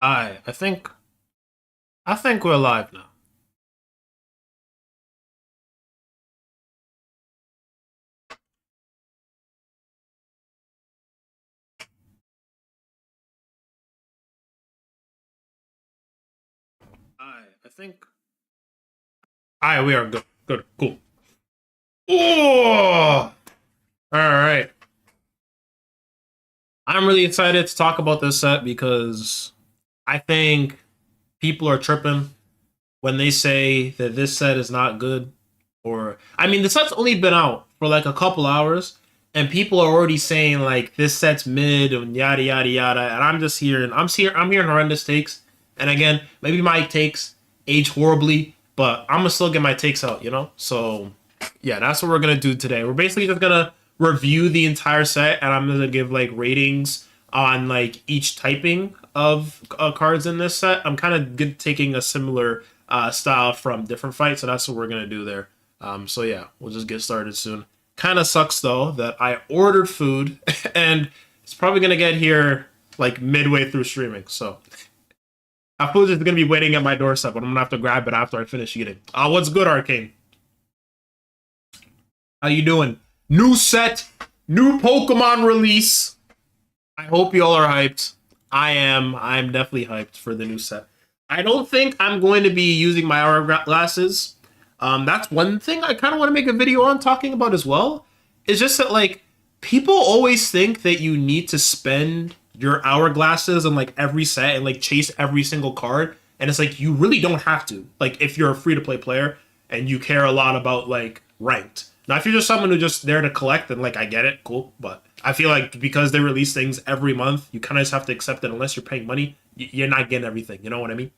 I think we're live now. I think. Alright, we are good. Good, cool. Oh, all right. I'm really excited to talk about this set because I think people are tripping when they say that this set is not good. Or I mean, the set's only been out for like a couple hours, and people are already saying like this set's mid and yada yada yada. And I'm hearing horrendous takes. And again, maybe my takes age horribly, but I'm gonna still get my takes out, you know. So yeah, that's what we're gonna do today. We're basically just gonna review the entire set, and I'm gonna give like ratings on like each typing of cards in this set. I'm kind of taking a similar style from different fights, so that's what we're gonna do there. So yeah, we'll just get started soon. Kind of sucks though that I ordered food and it's probably gonna get here like midway through streaming. So our food is gonna be waiting at my doorstep, but I'm gonna have to grab it after I finish eating. What's good, Arcane? How you doing? New set, new Pokemon release. I hope y'all are hyped. I am. I'm definitely hyped for the new set. I don't think I'm going to be using my hourglasses. That's one thing I kind of want to make a video on talking about as well. It's just that like people always think that you need to spend your hourglasses on like every set and like chase every single card, and it's like you really don't have to. Like if you're a free to play player and you care a lot about like ranked. Now if you're just someone who's just there to collect, then like I get it, cool. But I feel like because they release things every month, you kind of just have to accept it unless you're paying money. You're not getting everything. You know what I mean?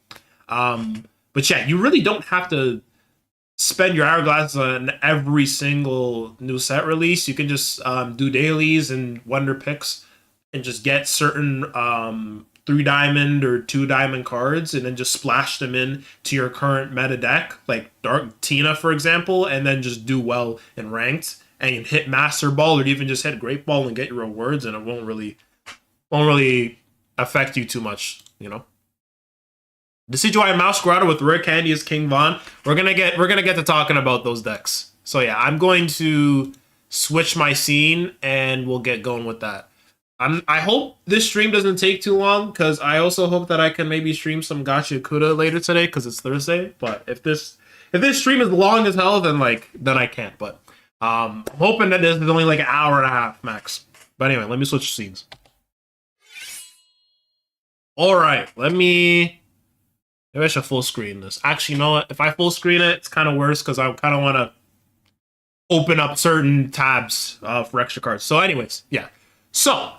But yeah, you really don't have to spend your hourglass on every single new set release. You can just do dailies and wonder picks and just get certain 3 diamond or 2 diamond cards and then just splash them in to your current meta deck, like Dark Tina, for example, and then just do well in ranked and hit Master Ball or even just hit Great Ball and get your rewards, and it won't really affect you too much, you know. Decidueye Mouse Grotto with Rare Candy as King Von. We're gonna get to talking about those decks. So yeah, I'm going to switch my scene and we'll get going with that. I hope this stream doesn't take too long because I also hope that I can maybe stream some Gacha Kuda later today because it's Thursday. But if this stream is long as hell, then I can't. But I'm hoping that this is only like an hour and a half max. But anyway, let me switch scenes. All right, maybe I should full screen this. Actually, you know what? If I full screen it, it's kind of worse because I kind of want to open up certain tabs for extra cards. So, anyways, yeah. So,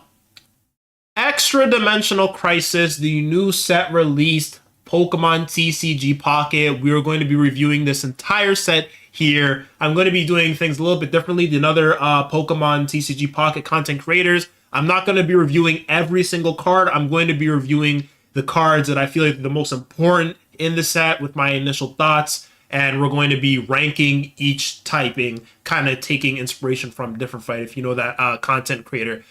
Extra-Dimensional Crisis, the new set released Pokemon TCG Pocket. We are going to be reviewing this entire set here. I'm going to be doing things a little bit differently than other Pokemon TCG Pocket content creators. I'm not going to be reviewing every single card. I'm going to be reviewing the cards that I feel like are the most important in the set with my initial thoughts. And we're going to be ranking each typing, kind of taking inspiration from different fight, if you know that content creator.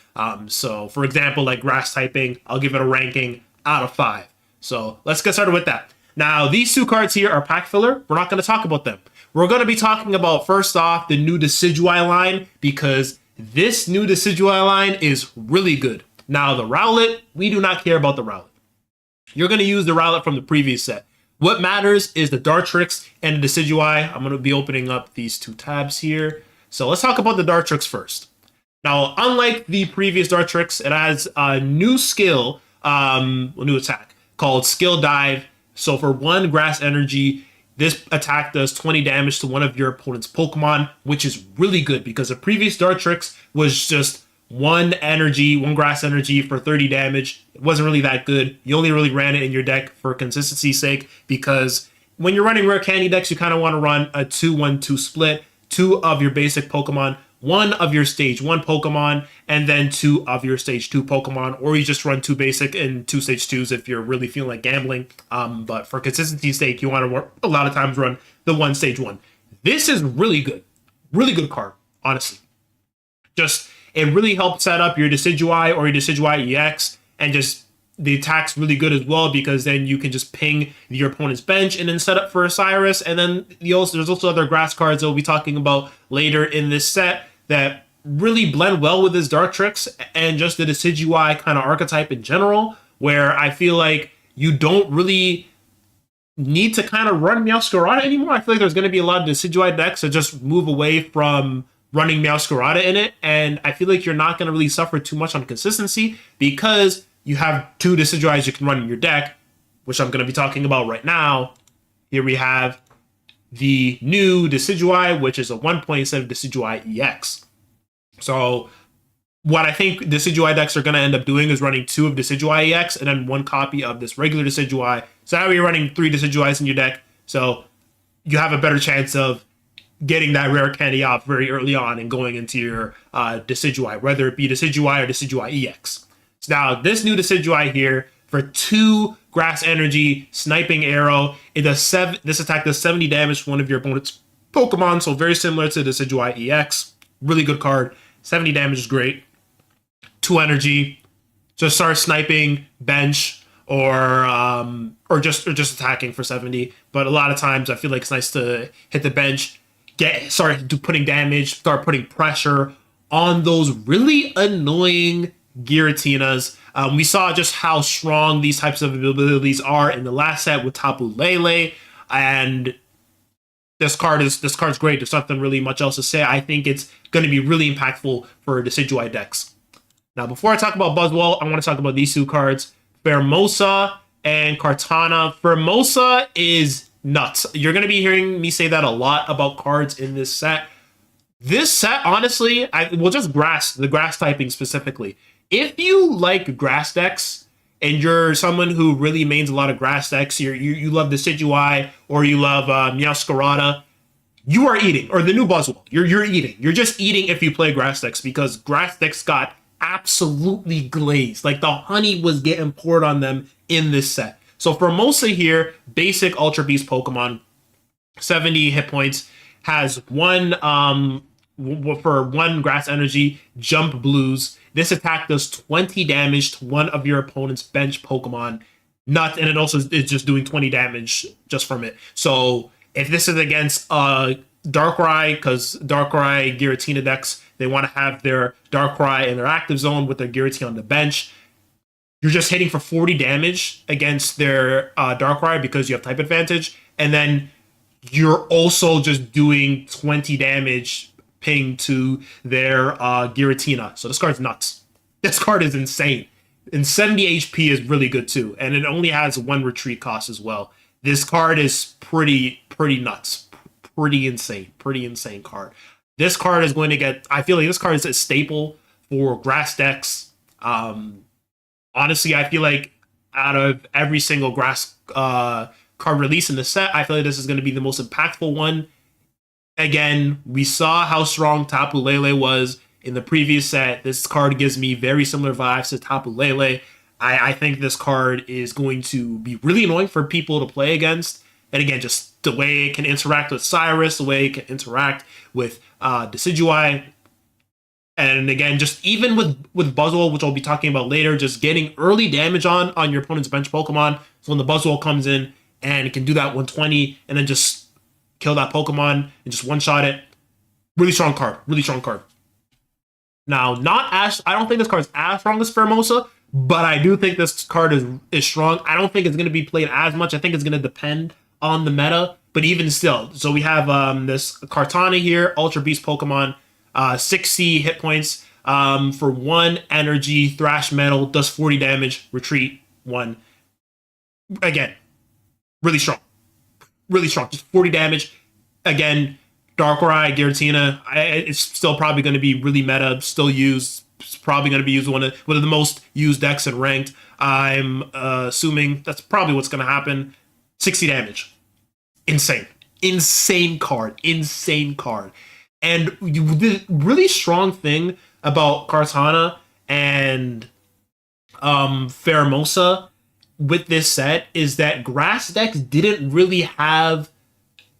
So, for example, like grass typing, I'll give it a ranking out of 5. So, let's get started with that. Now, these 2 cards here are pack filler. We're not going to talk about them. We're going to be talking about, first off, the new Decidueye line, because this new Decidueye line is really good. Now, the Rowlet, we do not care about the Rowlet. You're going to use the Rowlet from the previous set. What matters is the Dartrix and the Decidueye. I'm going to be opening up these 2 tabs here. So let's talk about the Dartrix first. Now, unlike the previous Dartrix, it has a new skill, a new attack called Skill Dive. So for 1 Grass Energy, this attack does 20 damage to one of your opponent's Pokemon, which is really good because the previous Dartrix was just 1 energy, 1 grass energy for 30 damage. It wasn't really that good. You only really ran it in your deck for consistency's sake because when you're running rare candy decks, you kind of want to run a 2-1-2 split. 2 of your basic Pokemon, 1 of your stage 1 Pokemon, and then 2 of your stage 2 Pokemon, or you just run 2 basic and 2 stage 2s if you're really feeling like gambling. But for consistency's sake, you want to a lot of times run the 1 stage 1. This is really good. Really good card, honestly. Just it really helped set up your Decidueye or your Decidueye EX and just the attack's really good as well because then you can just ping your opponent's bench and then set up for Cyrus. And then there's also other grass cards that we'll be talking about later in this set that really blend well with his Dark Tricks and just the Decidueye kind of archetype in general, where I feel like you don't really need to kind of run Meowscarada anymore. I feel like there's going to be a lot of Decidueye decks that just move away from running Meowscarada in it, and I feel like you're not going to really suffer too much on consistency because you have two Decidueyes you can run in your deck, which I'm going to be talking about right now. Here we have the new Decidueye, which is a 1.7 Decidueye EX. So what I think Decidueye decks are going to end up doing is running 2 of Decidueye EX and then 1 copy of this regular Decidueye. So now you're running 3 Decidueyes in your deck, so you have a better chance of getting that rare candy off very early on and going into your Decidueye, whether it be Decidueye or Decidueye EX. So now this new Decidueye here, for 2 Grass Energy Sniping Arrow, this attack does 70 damage to one of your opponent's Pokemon, so very similar to Decidueye EX. Really good card. 70 damage is great. 2 energy. Just start sniping bench or just attacking for 70. But a lot of times I feel like it's nice to hit the bench, start putting damage, start putting pressure on those really annoying Giratinas. We saw just how strong these types of abilities are in the last set with Tapu Lele, and this card's great. There's nothing really much else to say. I think it's going to be really impactful for Decidueye decks. Now, before I talk about Buzzwole, I want to talk about these 2 cards, Pheromosa and Kartana. Pheromosa is nuts. You're going to be hearing me say that a lot about cards in this set. This set, honestly, just the grass typing specifically. If you like grass decks and you're someone who really mains a lot of grass decks, you love Decidueye or you love Meowscarada, you are eating. Or the new Buzzwole, you're eating. You're just eating if you play grass decks because grass decks got absolutely glazed. Like the honey was getting poured on them in this set. So for Pheromosa here, basic Ultra Beast Pokemon, 70 hit points, has 1 for 1 Grass Energy, Jump Blues. This attack does 20 damage to one of your opponent's bench Pokemon. And it also is just doing 20 damage just from it. So if this is against Darkrai, because Darkrai Giratina decks, they want to have their Darkrai in their active zone with their Giratina on the bench. You're just hitting for 40 damage against their Darkrai because you have type advantage. And then you're also just doing 20 damage ping to their Giratina. So this card's nuts. This card is insane. And 70 HP is really good too. And it only has 1 retreat cost as well. This card is pretty nuts. Pretty insane card. This card is going to get, I feel like this card is a staple for grass decks. Honestly, I feel like out of every single grass card release in the set, I feel like this is going to be the most impactful one. Again, we saw how strong Tapu Lele was in the previous set. This card gives me very similar vibes to Tapu Lele. I think this card is going to be really annoying for people to play against. And again, just the way it can interact with Cyrus, the way it can interact with Decidueye. And again, just even with Buzzwole, which I'll be talking about later, just getting early damage on your opponent's bench Pokemon. So when the Buzzwole comes in and it can do that 120 and then just kill that Pokemon and just one-shot it. Really strong card. Now, I don't think this card is as strong as Pheromosa, but I do think this card is strong. I don't think it's going to be played as much. I think it's going to depend on the meta, but even still. So we have this Kartana here, Ultra Beast Pokemon, 60 hit points for 1 energy, Thrash Metal, does 40 damage, retreat 1. Again, really strong. Just 40 damage. Again, Darkrai, Giratina, it's still probably going to be really meta, still used. It's probably going to be used one of the most used decks in ranked. I'm assuming that's probably what's going to happen. 60 damage. Insane card. And the really strong thing about Kartana and Pheromosa with this set is that grass decks didn't really have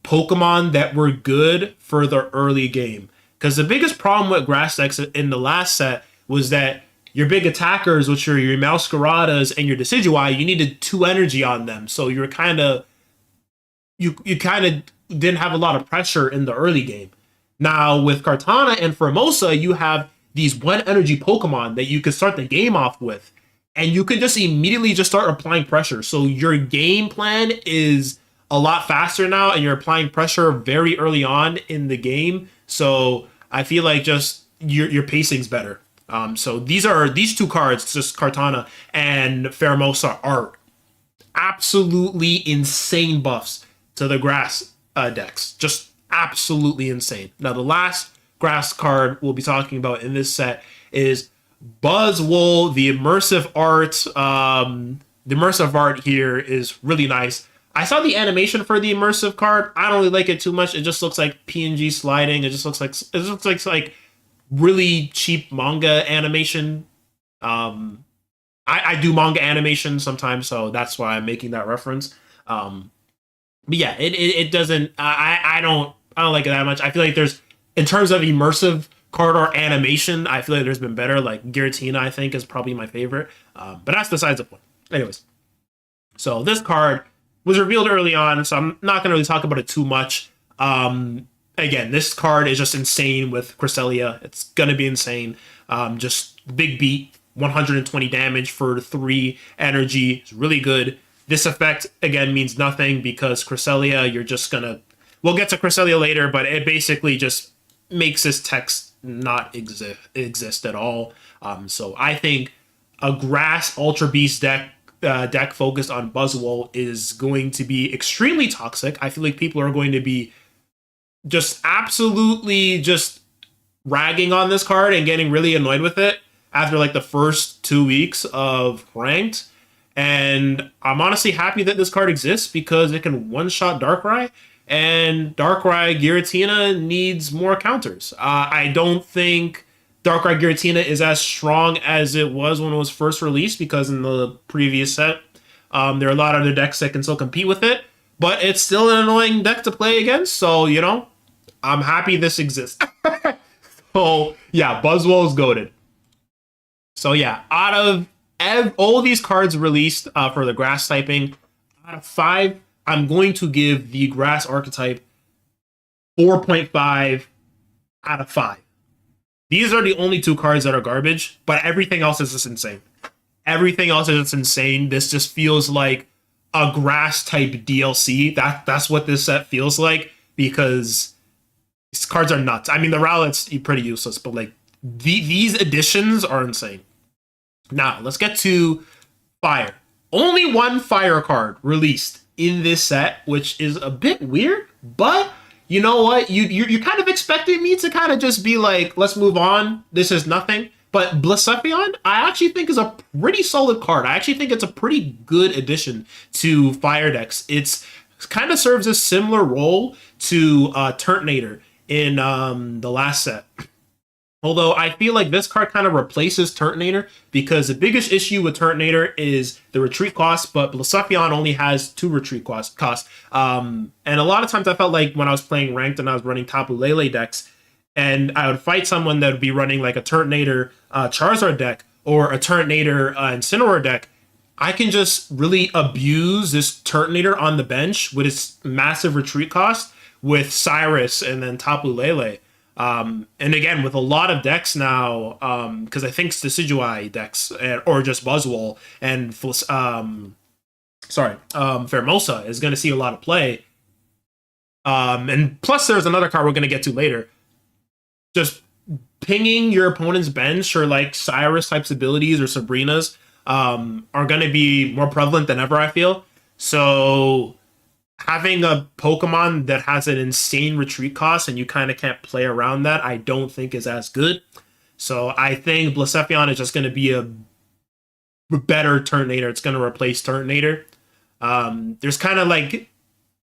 Pokemon that were good for the early game. Because the biggest problem with grass decks in the last set was that your big attackers, which are your Masqueradas and your Decidueye, you needed 2 energy on them. So you're kind of you kind of didn't have a lot of pressure in the early game. Now with Kartana and Formosa, you have these 1 energy Pokemon that you could start the game off with, and you can just immediately just start applying pressure. So your game plan is a lot faster now, and you're applying pressure very early on in the game. So I feel like just your pacing's better. So these 2 cards, just Kartana and Pheromosa, are absolutely insane buffs to the grass decks. Just absolutely insane. Now the last grass card we'll be talking about in this set is Buzzwole. The immersive art. The immersive art here is really nice. I saw the animation for the immersive card. I don't really like it too much. It just looks like PNG sliding. It just looks like really cheap manga animation. I do manga animation sometimes, so that's why I'm making that reference. But yeah, it doesn't. I don't like it that much. I feel like there's, in terms of immersive card art animation, I feel like there's been better. Like Giratina, I think, is probably my favorite. But that's besides the point. Anyways, so this card was revealed early on, so I'm not going to really talk about it too much. Again, this card is just insane with Cresselia. It's going to be insane. Just big beat, 120 damage for 3 energy. It's really good. This effect, again, means nothing because Cresselia, you're just going to... We'll get to Cresselia later, but it basically just makes this text not exist at all. So I think a Grass Ultra Beast deck focused on Buzzwole is going to be extremely toxic. I feel like people are going to be just absolutely just ragging on this card and getting really annoyed with it after like the first 2 weeks of ranked. And I'm honestly happy that this card exists because it can one-shot Darkrai, and Darkrai Giratina needs more counters. I don't think Darkrai Giratina is as strong as it was when it was first released, because in the previous set, there are a lot of other decks that can still compete with it, but it's still an annoying deck to play against, so, you know, I'm happy this exists. So, yeah, Buzzwole is goated. So, yeah, out of all these cards released for the grass typing, out of 5, I'm going to give the grass archetype 4.5 out of 5. These are the only 2 cards that are garbage, but everything else is just insane. Everything else is just insane. This just feels like a grass type DLC. That's what this set feels like, because these cards are nuts. I mean, the Rowlet's pretty useless, but like these additions are insane. Now, let's get to Fire. Only 1 Fire card released in this set, which is a bit weird, but you know what? You're kind of expecting me to kind of just be like, let's move on. This is nothing. But Blacephalon, I actually think is a pretty solid card. I actually think it's a pretty good addition to Fire decks. It's kind of serves a similar role to Turtonator in the last set. Although I feel like this card kind of replaces Turtonator, because the biggest issue with Turtonator is the retreat cost, but Blacephalon only has 2 retreat costs. And a lot of times I felt like when I was playing ranked and I was running Tapu Lele decks, and I would fight someone that would be running like a Turtonator Charizard deck or a Turtonator Incineroar deck, I can just really abuse this Turtonator on the bench with its massive retreat cost with Cyrus and then Tapu Lele. And again, with a lot of decks now, because I think Decidueye decks, or just Buzzwole, and Pheromosa is going to see a lot of play. And plus there's another card we're going to get to later. Just pinging your opponent's bench or like Cyrus types abilities or Sabrina's are going to be more prevalent than ever, I feel. So having a Pokemon that has an insane retreat cost and you kind of can't play around that, I don't think is as good. So I think Blacephalon is just going to be a better Turtonator. It's going to replace Turtonator. There's kind of like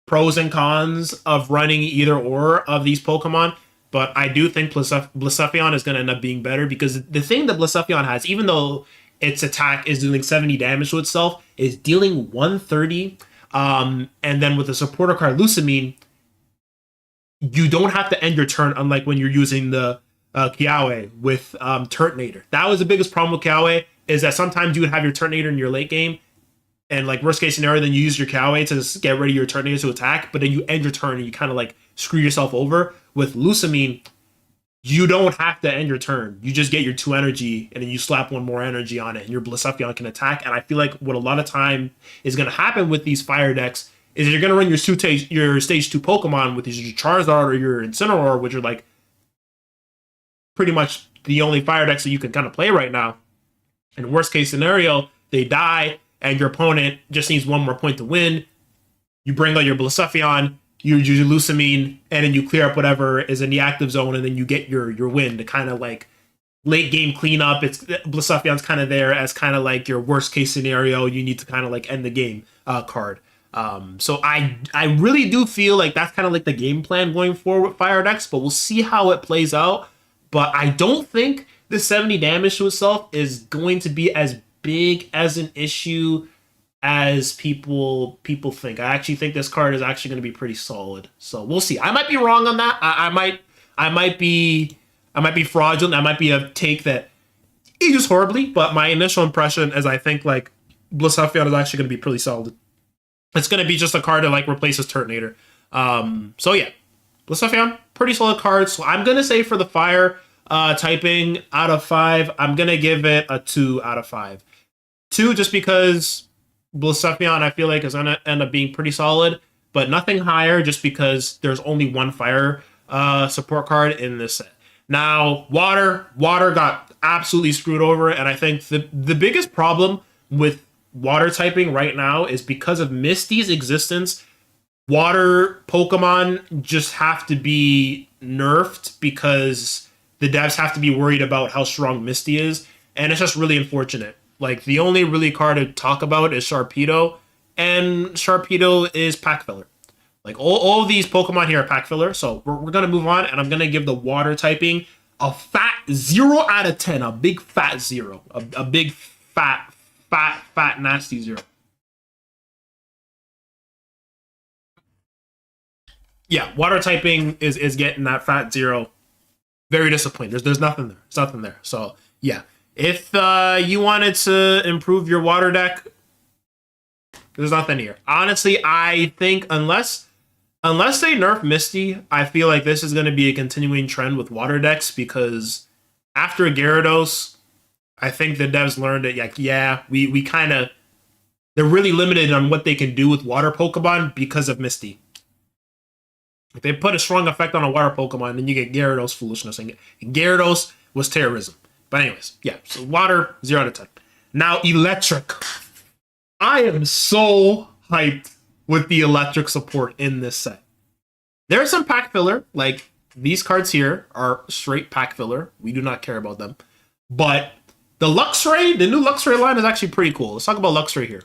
pros and cons of running either or of these Pokemon, but I do think Blacephalon is going to end up being better, because the thing that Blacephalon has, even though its attack is doing 70 damage to itself, is dealing 130. And then with the supporter card Lucamine, you don't have to end your turn, unlike when you're using the Kiawe with Turtonator. That was the biggest problem with Kiawe, is that sometimes you would have your Turtonator in your late game, and like worst case scenario, then you use your Kiawe to just get ready your Turtonator to attack, but then you end your turn and you kind of like screw yourself over. With Lusamine, you don't have to end your turn. You just get your 2 energy and then you slap 1 more energy on it and your Blisophion can attack. And I feel like what a lot of time is going to happen with these fire decks is you're going to run your stage 2 Pokemon with your Charizard or your Incineroar, which are like pretty much the only fire decks that you can kind of play right now. And worst case scenario, they die and your opponent just needs 1 more point to win. You bring out your Blisophion, you use your Lusamine, and then you clear up whatever is in the active zone, and then you get your win to kind of like late game cleanup. It's Blisophion's kind of there as kind of like your worst case scenario. You need to kind of like end the game card. So I really do feel like that's kind of like the game plan going forward with fire decks, but we'll see how it plays out. But I don't think the 70 damage to itself is going to be as big as an issue as people think. I actually think this card is actually going to be pretty solid. So we'll see. I might be wrong on that. I might be fraudulent. That might be a take that ages horribly. But my initial impression is I think like Blisophion is actually going to be pretty solid. It's going to be just a card that like replaces Turtonator. So yeah, Blisophion, pretty solid card. So I'm going to say for the fire typing out of 5, I'm going to give it a 2 out of 5. 2 just because Blisophion, I feel like, is going to end up being pretty solid, but nothing higher just because there's only 1 fire support card in this set. Now, Water got absolutely screwed over, and I think the biggest problem with Water typing right now is because of Misty's existence, Water Pokemon just have to be nerfed because the devs have to be worried about how strong Misty is, and it's just really unfortunate. Like, the only really card to talk about is Sharpedo, and Sharpedo is pack filler. Like, all of these Pokemon here are pack filler, so we're going to move on, and I'm going to give the Water typing a fat 0 out of 10, a big fat 0. A big fat, nasty 0. Yeah, Water typing is getting that fat 0. Very disappointed. There's nothing there. There's nothing there. So, yeah. If you wanted to improve your Water deck, there's nothing here. Honestly, I think unless they nerf Misty, I feel like this is going to be a continuing trend with Water decks because after Gyarados, I think the devs learned that, like, yeah, we kind of... They're really limited on what they can do with Water Pokemon because of Misty. If they put a strong effect on a Water Pokemon, then you get Gyarados foolishness. And Gyarados was terrorism. But anyways, yeah, so Water, 0 out of 10. Now, Electric. I am so hyped with the Electric support in this set. There's some pack filler. Like, these cards here are straight pack filler. We do not care about them. But the Luxray, the new Luxray line is actually pretty cool. Let's talk about Luxray here.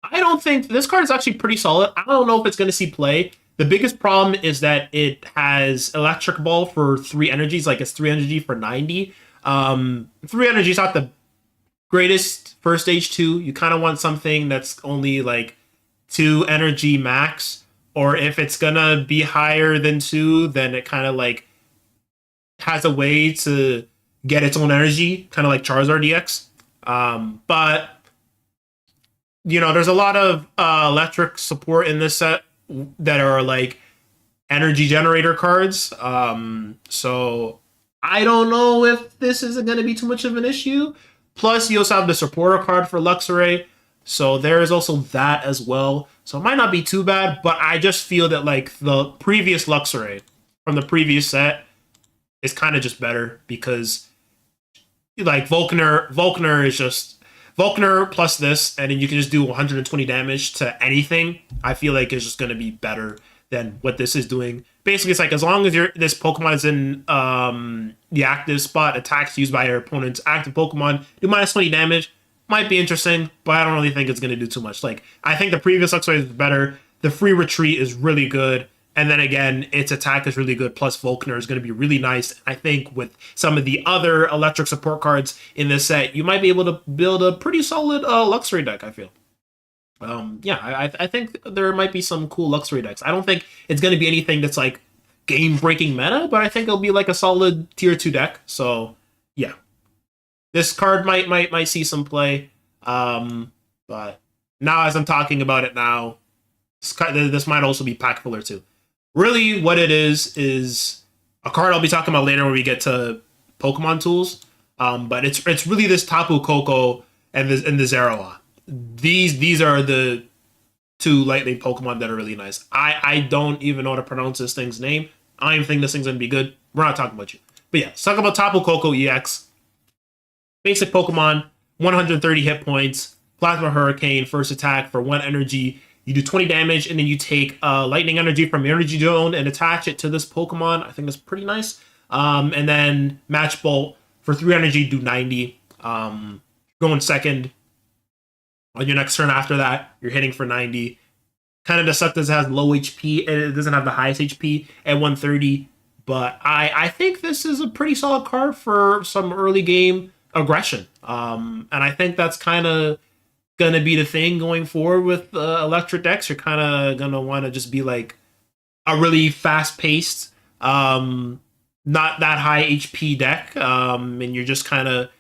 I don't think... This card is actually pretty solid. I don't know if it's going to see play. The biggest problem is that it has Electric Ball for 3 energies, like it's 3 energy for 90. 3 energy is not the greatest for stage 2. You kind of want something that's only like 2 energy max, or if it's gonna be higher than 2, then it kind of like has a way to get its own energy, kind of like Charizard EX. But you know, there's a lot of electric support in this set that are like energy generator cards. So I don't know if this isn't going to be too much of an issue. Plus, you also have the supporter card for Luxray. So there is also that as well. So it might not be too bad, but I just feel that like the previous Luxray from the previous set is kind of just better because like Volkner is just Volkner plus this, and then you can just do 120 damage to anything. I feel like it's just going to be better than what this is doing. Basically, it's like as long as this Pokemon is in the active spot, attacks used by your opponent's active Pokemon do minus 20 damage. Might be interesting, but I don't really think it's going to do too much. Like, I think the previous Luxray is better. The free retreat is really good. And then again, its attack is really good. Plus, Volkner is going to be really nice. I think with some of the other electric support cards in this set, you might be able to build a pretty solid Luxray deck, I feel. Yeah, I think there might be some cool Luxray decks. I don't think it's going to be anything that's like game-breaking meta, but I think it'll be like a solid tier 2 deck. So yeah, this card might see some play. But now as I'm talking about it now, this might also be pack filler too. Really, what it is a card I'll be talking about later when we get to Pokemon tools. But it's really this Tapu Koko and the Zerawa. These are the two lightning Pokemon that are really nice. I don't even know how to pronounce this thing's name. I don't even think this thing's gonna be good. We're not talking about you. But yeah, let's talk about Tapu Koko EX. Basic Pokemon, 130 hit points, Plasma Hurricane, first attack for 1 energy. You do 20 damage, and then you take lightning energy from your energy zone and attach it to this Pokemon. I think that's pretty nice. And then Match Bolt for 3 energy, do 90. Going second. On your next turn after that, you're hitting for 90. Kind of Deceptus has low HP, and it doesn't have the highest HP at 130. But I think this is a pretty solid card for some early game aggression. And I think that's kind of going to be the thing going forward with electric decks. You're kind of going to want to just be like a really fast-paced, not that high HP deck. And you're just kind of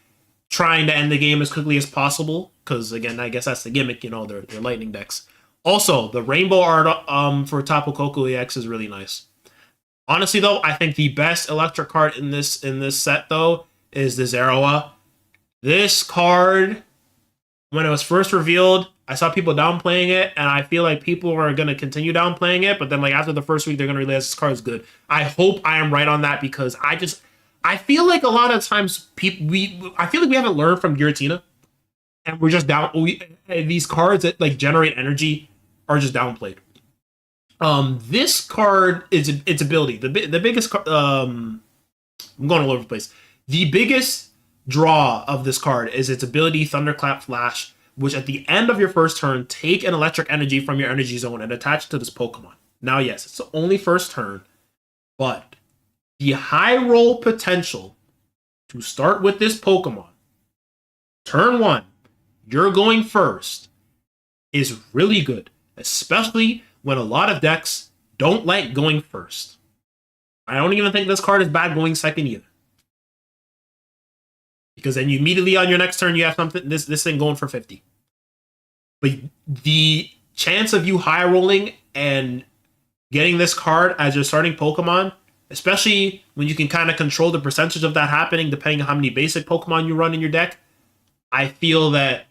trying to end the game as quickly as possible. Because, again, I guess that's the gimmick, you know, they're lightning decks. Also, the rainbow art for Tapu Koko EX is really nice. Honestly, though, I think the best electric card in this set, though, is the Zerawa. This card, when it was first revealed, I saw people downplaying it, and I feel like people are going to continue downplaying it, but then like after the first week, they're going to realize this card is good. I hope I am right on that, because I feel like a lot of times I feel like we haven't learned from Giratina, and we're just these cards that like generate energy are just downplayed. This card is its ability. The biggest I'm going all over the place. The biggest draw of this card is its ability Thunderclap Flash, which at the end of your first turn, take an electric energy from your energy zone and attach it to this Pokemon. Now, yes, it's the only first turn, but the high roll potential to start with this Pokemon, turn 1, you're going first, is really good, especially when a lot of decks don't like going first. I don't even think this card is bad going second either. Because then you immediately on your next turn, you have something this thing going for 50. But the chance of you high rolling and getting this card as your starting Pokemon, especially when you can kind of control the percentage of that happening depending on how many basic Pokemon you run in your deck, I feel that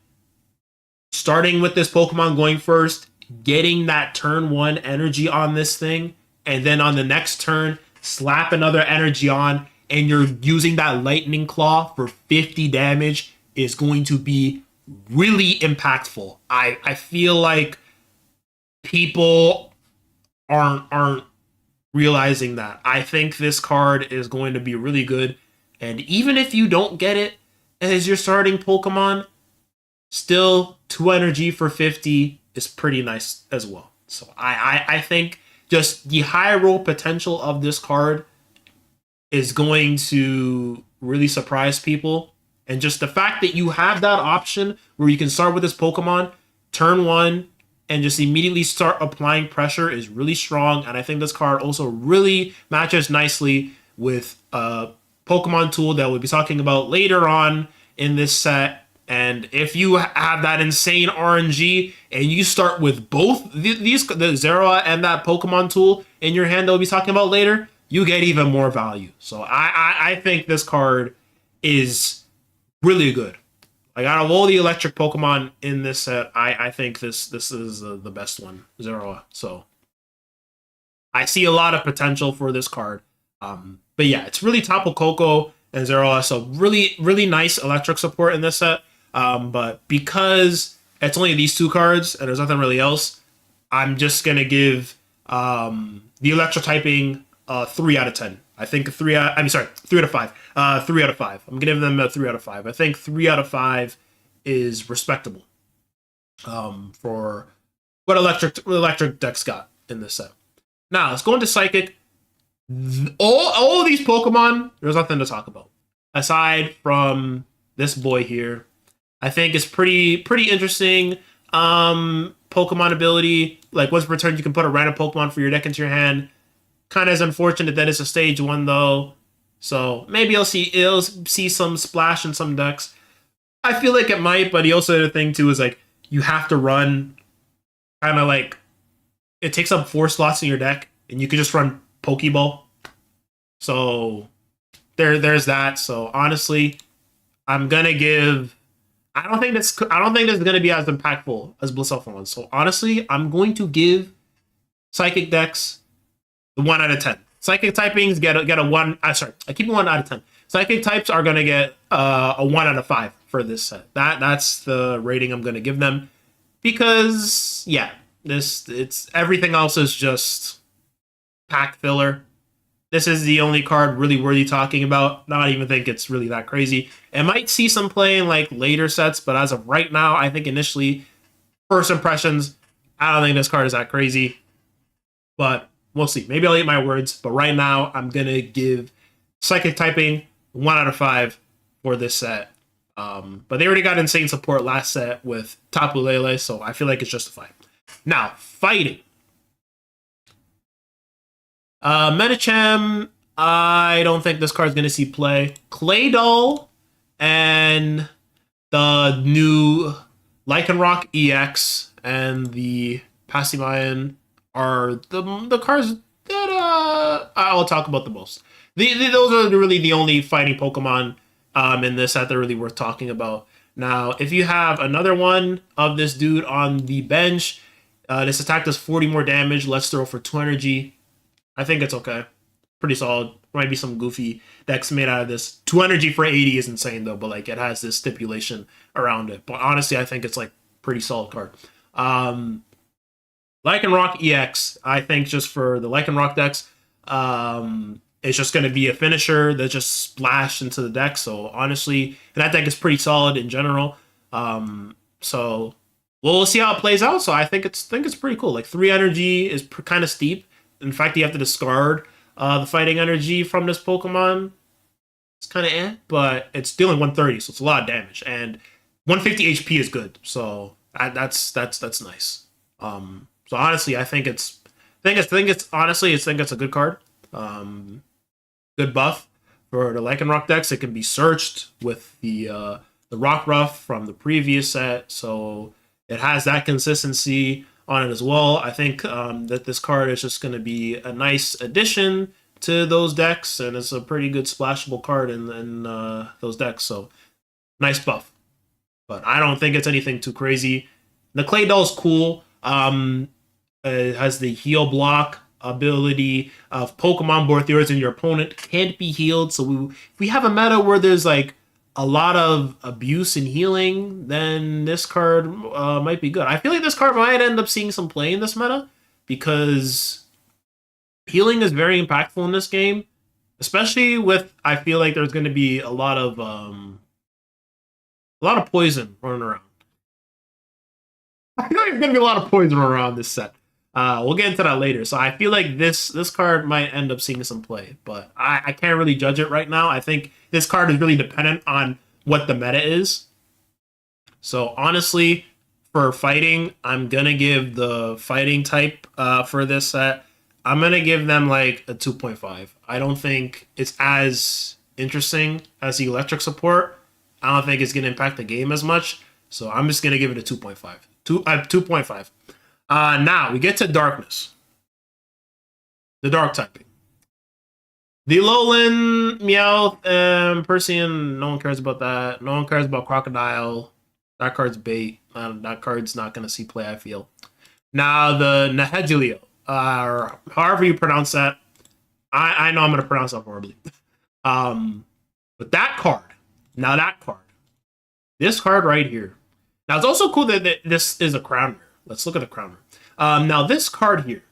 starting with this Pokemon going first, getting that turn 1 energy on this thing, and then on the next turn, slap another energy on, and you're using that Lightning Claw for 50 damage is going to be really impactful. I feel like people aren't realizing that. I think this card is going to be really good, and even if you don't get it as your starting Pokemon, still 2 energy for 50 is pretty nice as well. So I think just the high roll potential of this card is going to really surprise people. And just the fact that you have that option where you can start with this Pokemon, turn 1, and just immediately start applying pressure is really strong. And I think this card also really matches nicely with a Pokemon tool that we'll be talking about later on in this set. And if you have that insane RNG and you start with both the Zerawa and that Pokemon tool in your hand that we'll be talking about later, you get even more value. So I think this card is really good. Like out of all the electric Pokemon in this set, I think this is the best one, Zerawa. So I see a lot of potential for this card. But yeah, it's really Tapu Koko and Zerawa. So really nice electric support in this set. But because it's only these 2 cards and there's nothing really else, I'm just gonna give the electro typing 3 out of 10. I think 3 out of 5. 3 out of 5. I'm giving them a 3 out of 5. I think 3 out of 5 is respectable for what electric decks got in this set. Now let's go into Psychic. All of these Pokemon, there's nothing to talk about aside from this boy here. I think it's pretty interesting. Pokemon ability, like once per turn, you can put a random Pokemon for your deck into your hand. Kind of is unfortunate that it's a stage 1 though. So maybe it'll see some splash in some decks. I feel like it might, but the also the thing too is like you have to run kind of like it takes up 4 slots in your deck, and you can just run Pokeball. So there's that. So honestly, I'm gonna give. I don't think this is gonna be as impactful as Bliss Alpha 1. So honestly, I'm going to give Psychic decks the 1 out of 10. Psychic typings get a 1. Sorry, I keep 1 out of 10. Psychic types are gonna get a 1 out of 5 for this set. That's the rating I'm gonna give them, because yeah, it's everything else is just pack filler. This is the only card really worthy talking about. Not even think it's really that crazy. It might see some play in like later sets, but as of right now, I think initially, first impressions, I don't think this card is that crazy. But we'll see. Maybe I'll eat my words. But right now, I'm gonna give Psychic typing 1 out of 5 for this set. But they already got insane support last set with Tapu Lele, so I feel like it's justified. Now, fighting. Medicham, I don't think this card's gonna see play. Claydol and the new Lycanroc EX and the Passimian are the cards that I'll talk about the most. Those are really the only fighting Pokemon in this set that are really worth talking about. Now, if you have another one of this dude on the bench, this attack does 40 more damage. Let's throw for 2 energy. I think it's okay. Pretty solid. Might be some goofy decks made out of this. 2 energy for 80 is insane though, but like it has this stipulation around it. But honestly, I think it's like pretty solid card. Lycanroc EX, I think just for the Lycanroc decks, it's just going to be a finisher that just splashed into the deck. So honestly, that deck is pretty solid in general. So we'll see how it plays out. So I think it's pretty cool. Like 3 energy is kind of steep. In fact, you have to discard the fighting energy from this Pokemon. It's kind of but it's dealing 130, so it's a lot of damage. And 150 HP is good, so that's nice. So honestly, I think it's a good card. Good buff for the Lycanroc decks. It can be searched with the Rockruff from the previous set, so it has that consistency on it as well. I think that this card is just going to be a nice addition to those decks, and it's a pretty good splashable card in those decks. So nice buff, but I don't think it's anything too crazy. The Claydol's cool. It has the heal block ability of Pokemon both yours and your opponent can't be healed. So we have a meta where there's like a lot of abuse and healing, then this card might be good. I feel like this card might end up seeing some play in this meta because healing is very impactful in this game, especially with, I feel like there's going to be a lot of poison running around. I feel like there's going to be a lot of poison around this set. We'll get into that later. So I feel like this card might end up seeing some play, but I can't really judge it right now. I think this card is really dependent on what the meta is. So honestly, for fighting, I'm going to give the fighting type for this set. I'm going to give them like a 2.5. I don't think it's as interesting as the electric support. I don't think it's going to impact the game as much. So I'm just going to give it a 2.5. 2.5. Now we get to darkness. The dark typing. The Alolan, Meowth, and Persian, no one cares about that. No one cares about Crocodile. That card's bait. That card's not going to see play, I feel. Now the Nihilego, or however you pronounce that. I know I'm going to pronounce that horribly. But that card. Now that card. This card right here. Now it's also cool that this is a crowner. Let's look at the crowner. Now this card here.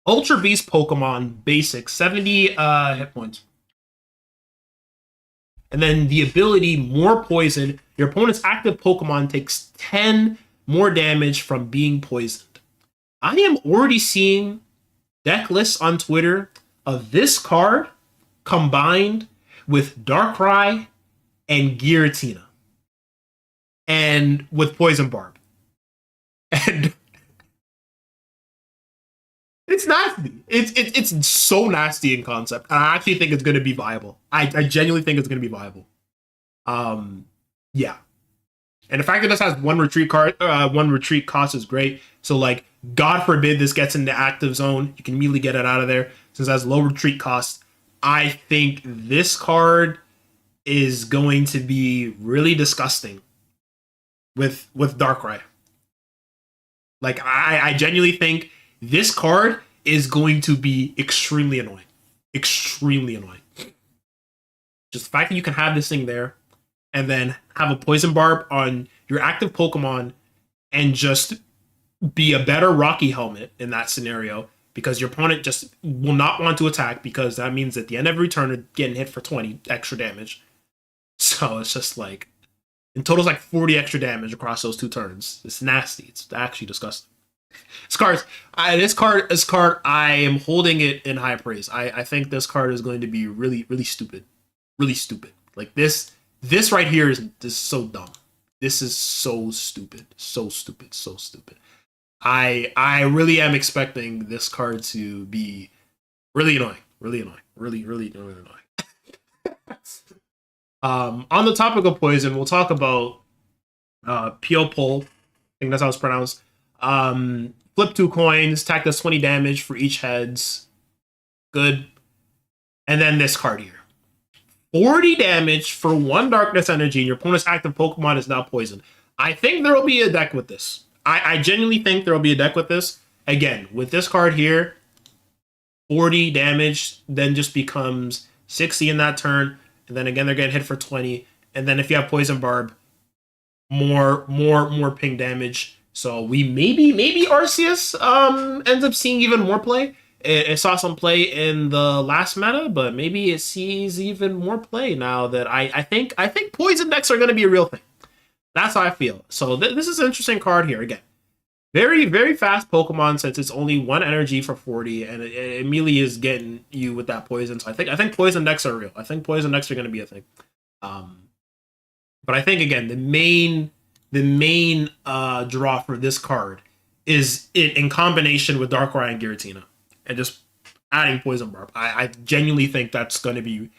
Ultra Beast Pokemon basic, 70 hit points. And then the ability more poison. Your opponent's active Pokemon takes 10 more damage from being poisoned. I am already seeing deck lists on Twitter of this card combined with Darkrai and Giratina. And with Poison Barb. And It's nasty. It's so nasty in concept. And I actually think it's going to be viable. I genuinely think it's going to be viable. Um, yeah. And the fact that this has one retreat cost is great. So like, God forbid this gets into active zone, you can immediately get it out of there. Since it has low retreat cost, I think this card is going to be really disgusting with Darkrai. Like, I genuinely think this card is going to be extremely annoying. Extremely annoying. Just the fact that you can have this thing there and then have a poison barb on your active Pokemon and just be a better Rocky Helmet in that scenario because your opponent just will not want to attack because that means at the end of every turn they're getting hit for 20 extra damage. So it's just like, in total, it's like 40 extra damage across those 2 turns. It's nasty. It's actually disgusting. This card, I am holding it in high praise. I think this card is going to be really, really stupid. Really stupid. Like this right here is so dumb. This is so stupid. So stupid. So stupid. I really am expecting this card to be really annoying. Really annoying. Really, really, really annoying. On the topic of poison, we'll talk about Piopol. I think that's how it's pronounced. Flip 2 coins, attack does 20 damage for each heads. Good. And then this card here. 40 damage for 1 darkness energy, and your opponent's active Pokemon is now poisoned. I think there will be a deck with this. I genuinely think there will be a deck with this. Again, with this card here, 40 damage then just becomes 60 in that turn. And then again, they're getting hit for 20. And then if you have Poison Barb, more ping damage. So we maybe Arceus ends up seeing even more play. It saw some play in the last meta, but maybe it sees even more play now that I think poison decks are going to be a real thing. That's how I feel. So this is an interesting card here. Again, very, very fast Pokemon since it's only 1 energy for 40, and it immediately is getting you with that poison. So I think poison decks are real. I think poison decks are going to be a thing. But I think again the main draw for this card is it in combination with Darkrai and Giratina, and just adding Poison Barb. I genuinely think that's going to be.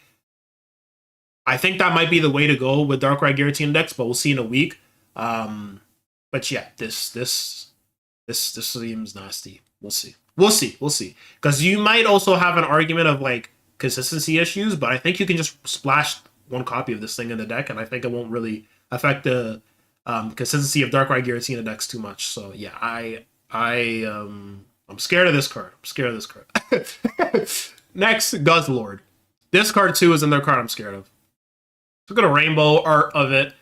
I think that might be the way to go with Darkrai Giratina decks, but we'll see in a week. But yeah, this seems nasty. We'll see. Because you might also have an argument of like consistency issues, but I think you can just splash 1 copy of this thing in the deck, and I think it won't really affect the consistency of Darkrai Giratina decks too much. So yeah, I'm scared of this card. Next, Guzzlord. This card too is another card I'm scared of. Look at a rainbow art of it.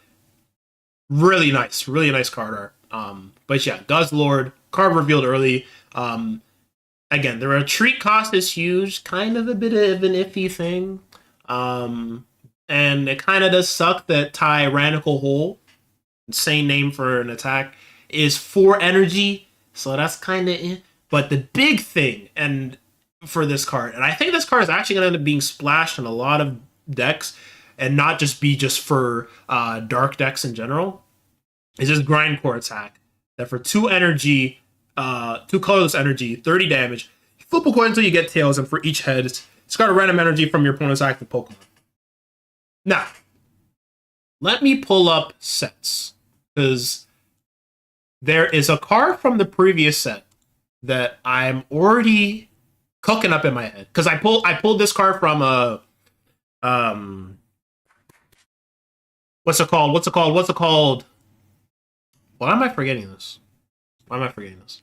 Really nice card art. But yeah, Guzzlord, card revealed early. Again, the retreat cost is huge, kind of a bit of an iffy thing. And it kind of does suck that Tyrannical Hole, insane name for an attack, is 4 energy. So that's kind of But the big thing and for this card, and I think this card is actually going to end up being splashed in a lot of decks, and not just be just for dark decks in general, is this Grindcore attack. That for 2 energy, 2 colorless energy, 30 damage, you flip a coin until you get tails, and for each head, it's got a random energy from your opponent's active Pokemon. Now, let me pull up sets, because there is a card from the previous set that I'm already cooking up in my head. Because I pulled this card from a what's it called? Why am I forgetting this? Why am I forgetting this?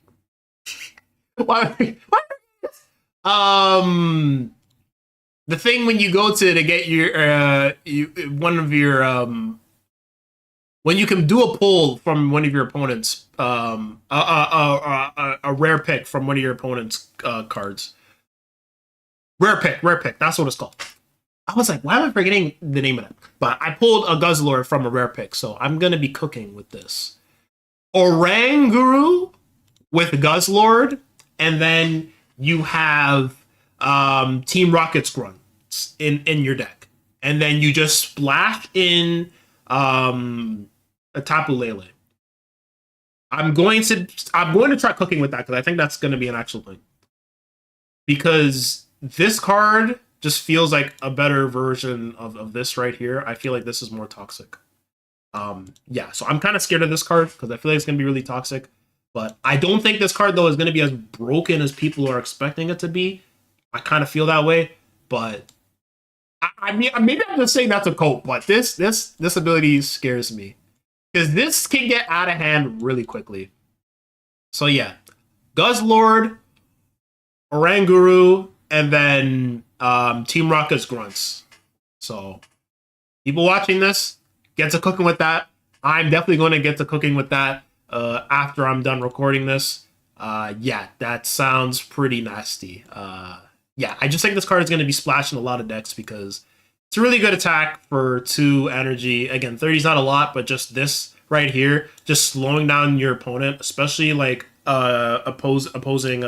The thing when you go to get your when you can do a pull from one of your opponents, a rare pick from one of your opponent's cards. Rare pick. That's what it's called. I was like, why am I forgetting the name of it? But I pulled a Guzzlord from a rare pick, so I'm gonna be cooking with this. Oranguru with Guzzlord, and then you have Team Rocket's Grunts in your deck, and then you just splash in a Tapu Lele. I'm going to try cooking with that because I think that's going to be an actual thing. because this card just feels like a better version of this right here. I feel like this is more toxic. Yeah, so I'm kind of scared of this card because I feel like it's going to be really toxic. But I don't think this card, though, is going to be as broken as people are expecting it to be. I kind of feel that way. But I mean, maybe I'm just saying that's a cope, but this ability scares me. Because this can get out of hand really quickly. So yeah, Guzzlord, Oranguru, and then Team Rocket's Grunts. So people watching this, get to cooking with that. I'm definitely going to get to cooking with that after I'm done recording this. Yeah, that sounds pretty nasty. Yeah, I just think this card is going to be splashed in a lot of decks because it's a really good attack for 2 energy. Again, 30 is not a lot, but just this right here, just slowing down your opponent, especially like opposing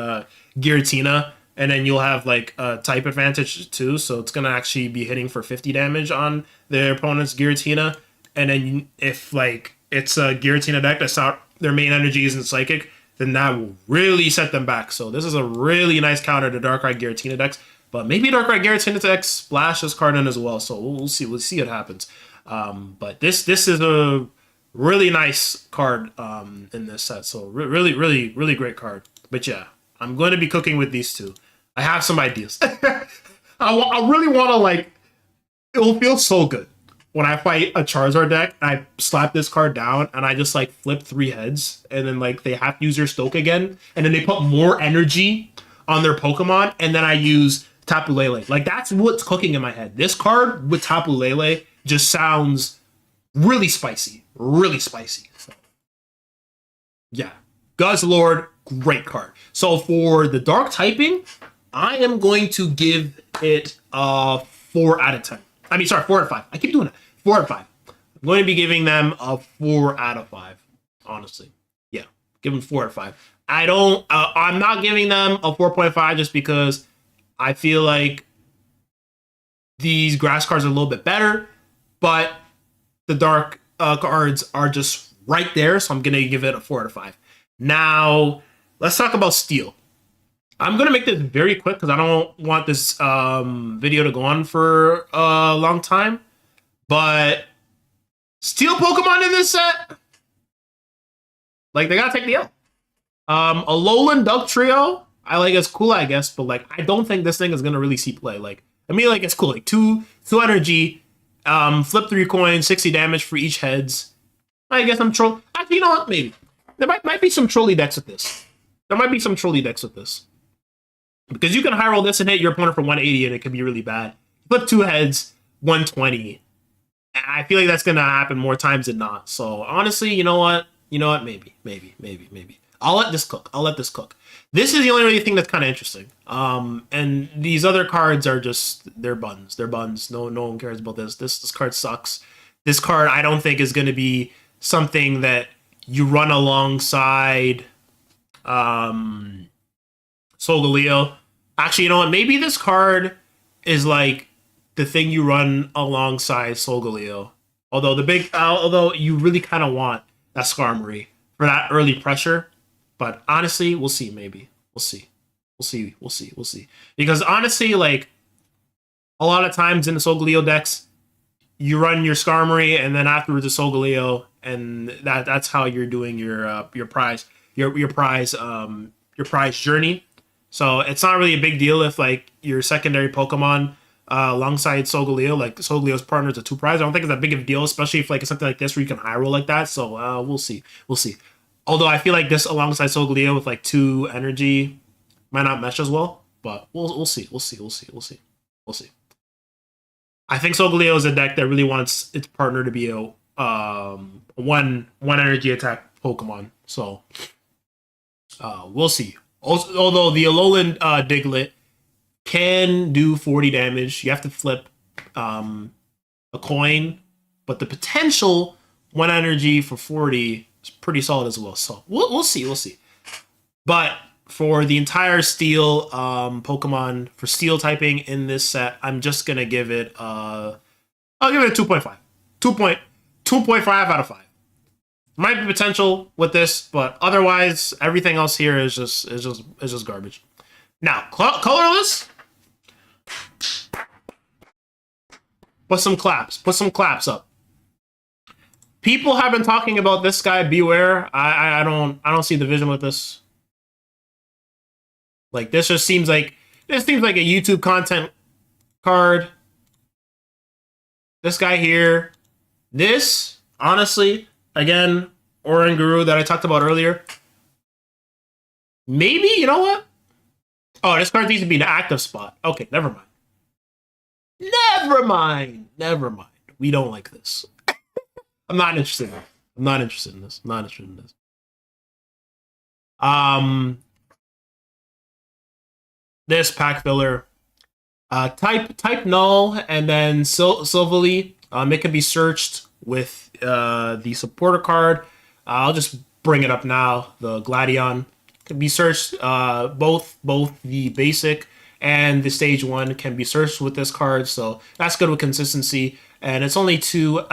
Giratina, and then you'll have like a type advantage too, so it's gonna actually be hitting for 50 damage on their opponent's Giratina. And then if like it's a Giratina deck that's not their main energy isn't psychic, then that will really set them back. So this is a really nice counter to Darkrai Giratina decks. But maybe Darkrai Giratina decks splash this card in as well. So we'll see. We'll see what happens. But this is a really nice card in this set. So really great card. But yeah, I'm going to be cooking with these two. I have some ideas. I really want to like. It will feel so good when I fight a Charizard deck and I slap this card down and I just like flip 3 heads and then like they have to use their Stoke again and then they put more energy on their Pokemon and then I use Tapu Lele. Like that's what's cooking in my head. This card with Tapu Lele just sounds really spicy. Really spicy. So, yeah. Guzzlord, great card. So for the dark typing, I am going to give it a 4 out of 10. I mean, sorry, 4 out of 5. I keep doing it. 4 out of 5. I'm going to be giving them a 4 out of 5. Honestly. Yeah. Give them 4 out of 5. I'm not giving them a 4.5 just because I feel like these grass cards are a little bit better, but the dark cards are just right there, so I'm going to give it a 4 out of 5. Now, let's talk about Steel. I'm going to make this very quick because I don't want this video to go on for a long time, but Steel Pokemon in this set, like, they got to take the L. A Lowland Duck Trio, I like it's cool, I guess, but like I don't think this thing is gonna really see play. Like, I mean, like it's cool, like two energy, flip 3 coins, 60 damage for each heads. I guess I'm troll. Actually, you know what? Maybe there might be some trolley decks with this. There might be some trolley decks with this because you can high roll this and hit your opponent for 180, and it could be really bad. Flip 2 heads, 120. I feel like that's gonna happen more times than not. So honestly, you know what? Maybe. I'll let this cook. This is the only really thing that's kind of interesting. And these other cards are just they're buns. No one cares about this. This card sucks. This card I don't think is going to be something that you run alongside Solgaleo. Actually, you know what? Maybe this card is like the thing you run alongside Solgaleo. Although you really kind of want that Skarmory for that early pressure. But honestly, we'll see, maybe. We'll see. Because honestly, like, a lot of times in the Solgaleo decks, you run your Skarmory and then afterwards the Solgaleo, and that's how you're doing your prize journey. So it's not really a big deal if like your secondary Pokemon alongside Solgaleo, like Solgaleo's partner is a 2 prize. I don't think it's that big of a deal, especially if like it's something like this where you can high roll like that. So we'll see. Although I feel like this alongside Solgaleo with like 2 energy might not mesh as well, but we'll see. I think Solgaleo is a deck that really wants its partner to be a one energy attack Pokemon. So we'll see. Also, although the Alolan Diglett can do 40 damage, you have to flip a coin, but the potential 1 energy for 40 is pretty solid as well. So we'll see. But for the entire Steel Pokemon for Steel typing in this set, I'm just gonna give it I'll give it a 2.5. 2.5 out of 5. Might be potential with this, but otherwise everything else here is just garbage. Now, colorless. Put some claps. Put some claps up. People have been talking about this guy. Beware. I don't see the vision with this. Like this seems like a YouTube content card. This guy here. This honestly, again, Oran Guru that I talked about earlier. Maybe, you know what? Oh, this card needs to be an active spot. Okay, never mind. Never mind. Never mind. We don't like this. I'm not interested in this. I'm not interested in this. I'm not interested in this. This pack filler. Type null and then Silvally. It can be searched with the supporter card. I'll just bring it up now. The Gladion can be searched. Both the basic and the stage 1 can be searched with this card, so that's good with consistency. And it's only 2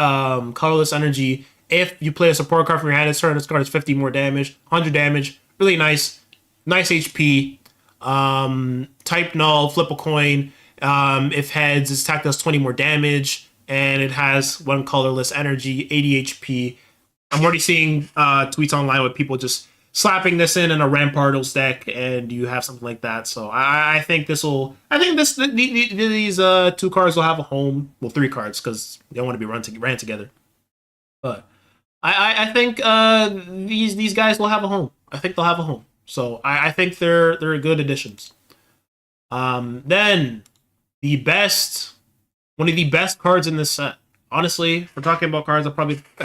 colorless energy. If you play a support card from your hand, this card is 50 more damage, 100 damage. Really nice HP. Type null, flip a coin. If heads, its attack does 20 more damage, and it has 1 colorless energy, 80 HP. I'm already seeing tweets online with people just slapping this in a Rampardos deck, and you have something like that. So I think these 2 cards will have a home. Well, 3 cards because they don't want to be ran together. But I think these guys will have a home. I think they'll have a home. So I think they're good additions. Then one of the best cards in this set. Honestly, if we're talking about cards, I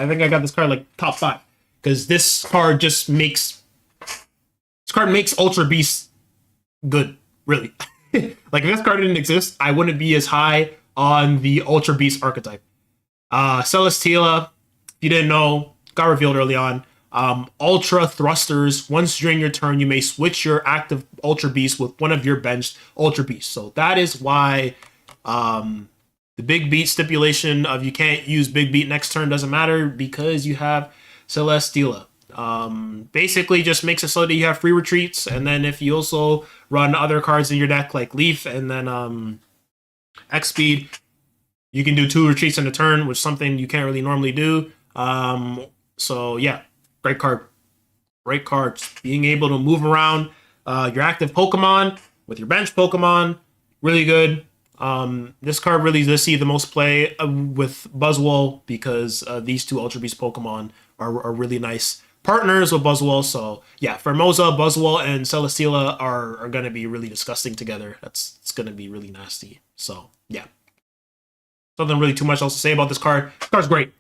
think I got this card like top 5 because this card just makes Ultra Beast good. Really, like if this card didn't exist, I wouldn't be as high on the Ultra Beast archetype. Celesteela, if you didn't know, got revealed early on. Ultra Thrusters. Once during your turn, you may switch your active Ultra Beast with one of your benched Ultra Beasts. So that is why the big beat stipulation of you can't use big beat next turn doesn't matter because you have Celesteela. Basically just makes it so that you have free retreats, and then if you also run other cards in your deck like Leaf and then X Speed, you can do 2 retreats in a turn, which is something you can't really normally do. So yeah, great card. Great card. Being able to move around your active Pokemon with your bench Pokemon, really good. This card really does see the most play with Buzzwole because these 2 Ultra Beast Pokemon are really nice partners with Buzzwole. So yeah, Formosa, Buzzwole, and Celesteela are going to be really disgusting together. It's going to be really nasty. So yeah, nothing really too much else to say about this card. This card's great.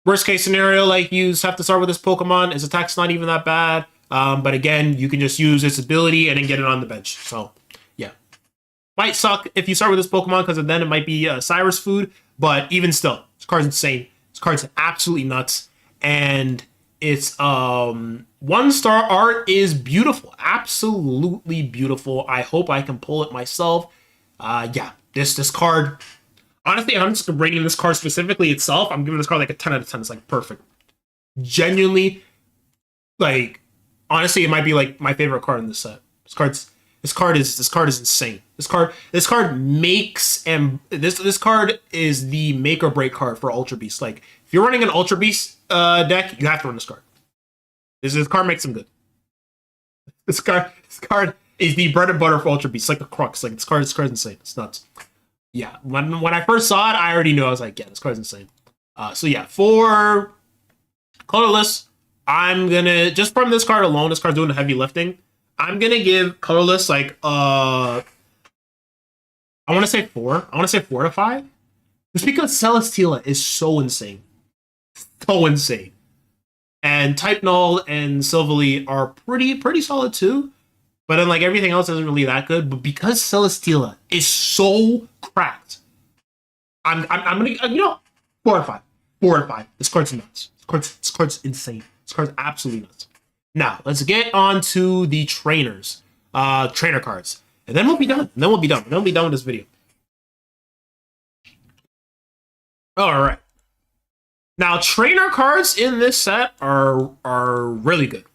Worst case scenario, like you have to start with this Pokemon. Its attack's not even that bad. But again, you can just use its ability and then get it on the bench. So yeah, might suck if you start with this Pokemon because then it might be Cyrus food. But even still, this card's insane. This card's absolutely nuts. And its 1-star art is beautiful. Absolutely beautiful. I hope I can pull it myself. Yeah, this card. Honestly, I'm just rating this card specifically itself. I'm giving this card like a 10 out of 10. It's like perfect. Genuinely, like, honestly, it might be like my favorite card in this set. This card is insane. This card makes this card is the make or break card for Ultra Beast. Like, if you're running an Ultra Beast deck, you have to run this card. This card makes them good. This card is the bread and butter for Ultra Beast. It's like the crux. Like this card's insane. It's nuts. Yeah, when I first saw it, I already knew. I was like, yeah, this card's insane. So yeah, for colorless, I'm gonna just from this card alone. This card's doing the heavy lifting. I'm gonna give colorless like I want to say 4. I want to say 4 to 5. Just because Celesteela is so insane, so insane, and Type Null and Silvally are pretty solid too. But then like everything else isn't really that good. But because Celesteela is so cracked, I'm gonna 4 to 5. 4 to 5. This card's nuts. This card's insane. This card's absolutely nuts. Now let's get on to the trainers, trainer cards, and then we'll be done. Then we'll be done with this video. All right. Now trainer cards in this set are really good.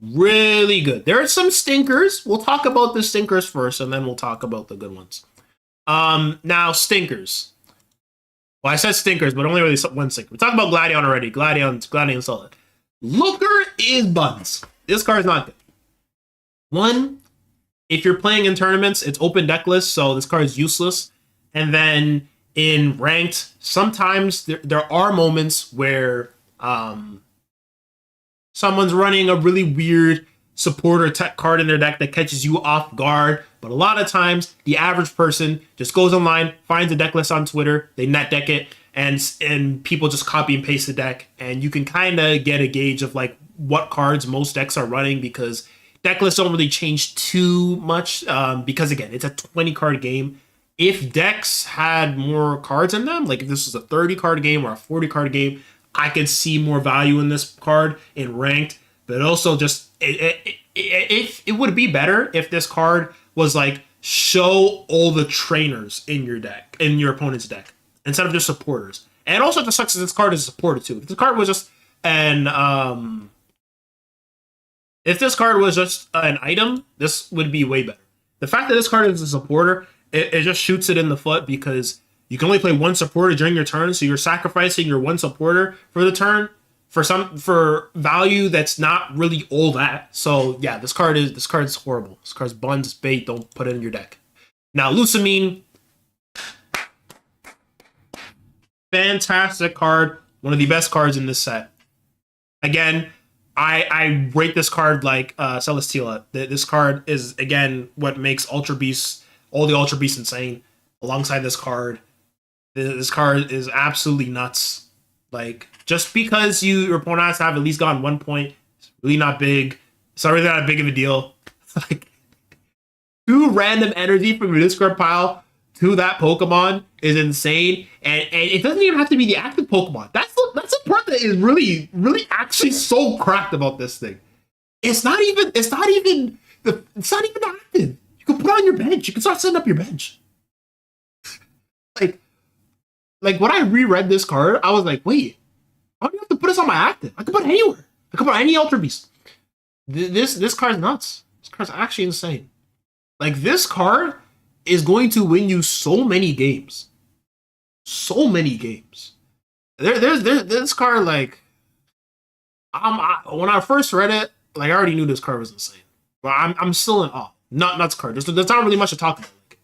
Really good. There are some stinkers. We'll talk about the stinkers first, and then we'll talk about the good ones. Now stinkers. Well, I said stinkers, but only really one stinker. We talked about Gladion already. Gladion solid. Looker is buns. This card is not good. One, if you're playing in tournaments, it's open deck list, so this card is useless. And then in ranked, sometimes there are moments where someone's running a really weird supporter tech card in their deck that catches you off guard. But a lot of times, the average person just goes online, finds a deck list on Twitter, they net deck it, and people just copy and paste the deck. And you can kind of get a gauge of like what cards most decks are running, because deck lists don't really change too much, because again, it's a 20 card game. If decks had more cards in them, like if this was a 30 card game or a 40 card game, I could see more value in this card in ranked. But also just it would be better if this card was like, show all the trainers in your deck, in your opponent's deck, instead of just supporters. And also, it just sucks that this card is supported too. If this card was just an item, this would be way better. The fact that this card is a supporter, it just shoots it in the foot, because you can only play one supporter during your turn, so you're sacrificing your one supporter for the turn for value that's not really all that. So yeah, this card is horrible. This card's buns, bait. Don't put it in your deck. Now, Lucamine, fantastic card, one of the best cards in this set. Again, I rate this card like Celesteela. This card is, again, what makes Ultra Beasts, all the Ultra Beasts insane. Alongside this card is absolutely nuts. Like, just because your opponent has to have at least gotten 1 point, it's really not big. It's not really that big of a deal. Like, 2 random energy from your discard pile to that Pokemon is insane. And it doesn't even have to be the active Pokemon. That's the part that is really, really actually so cracked about this thing. It's not even active. You can put it on your bench. You can start setting up your bench. Like when I reread this card, I was like, wait, I don't have to put this on my active. I can put it anywhere. I can put any Ultra Beast. This card's nuts. This card's actually insane. Like, this card is going to win you so many games. So many games. There's this card, like, when I first read it, like, I already knew this card was insane. But I'm still in awe. Nuts card. There's not really much to talk about. Like,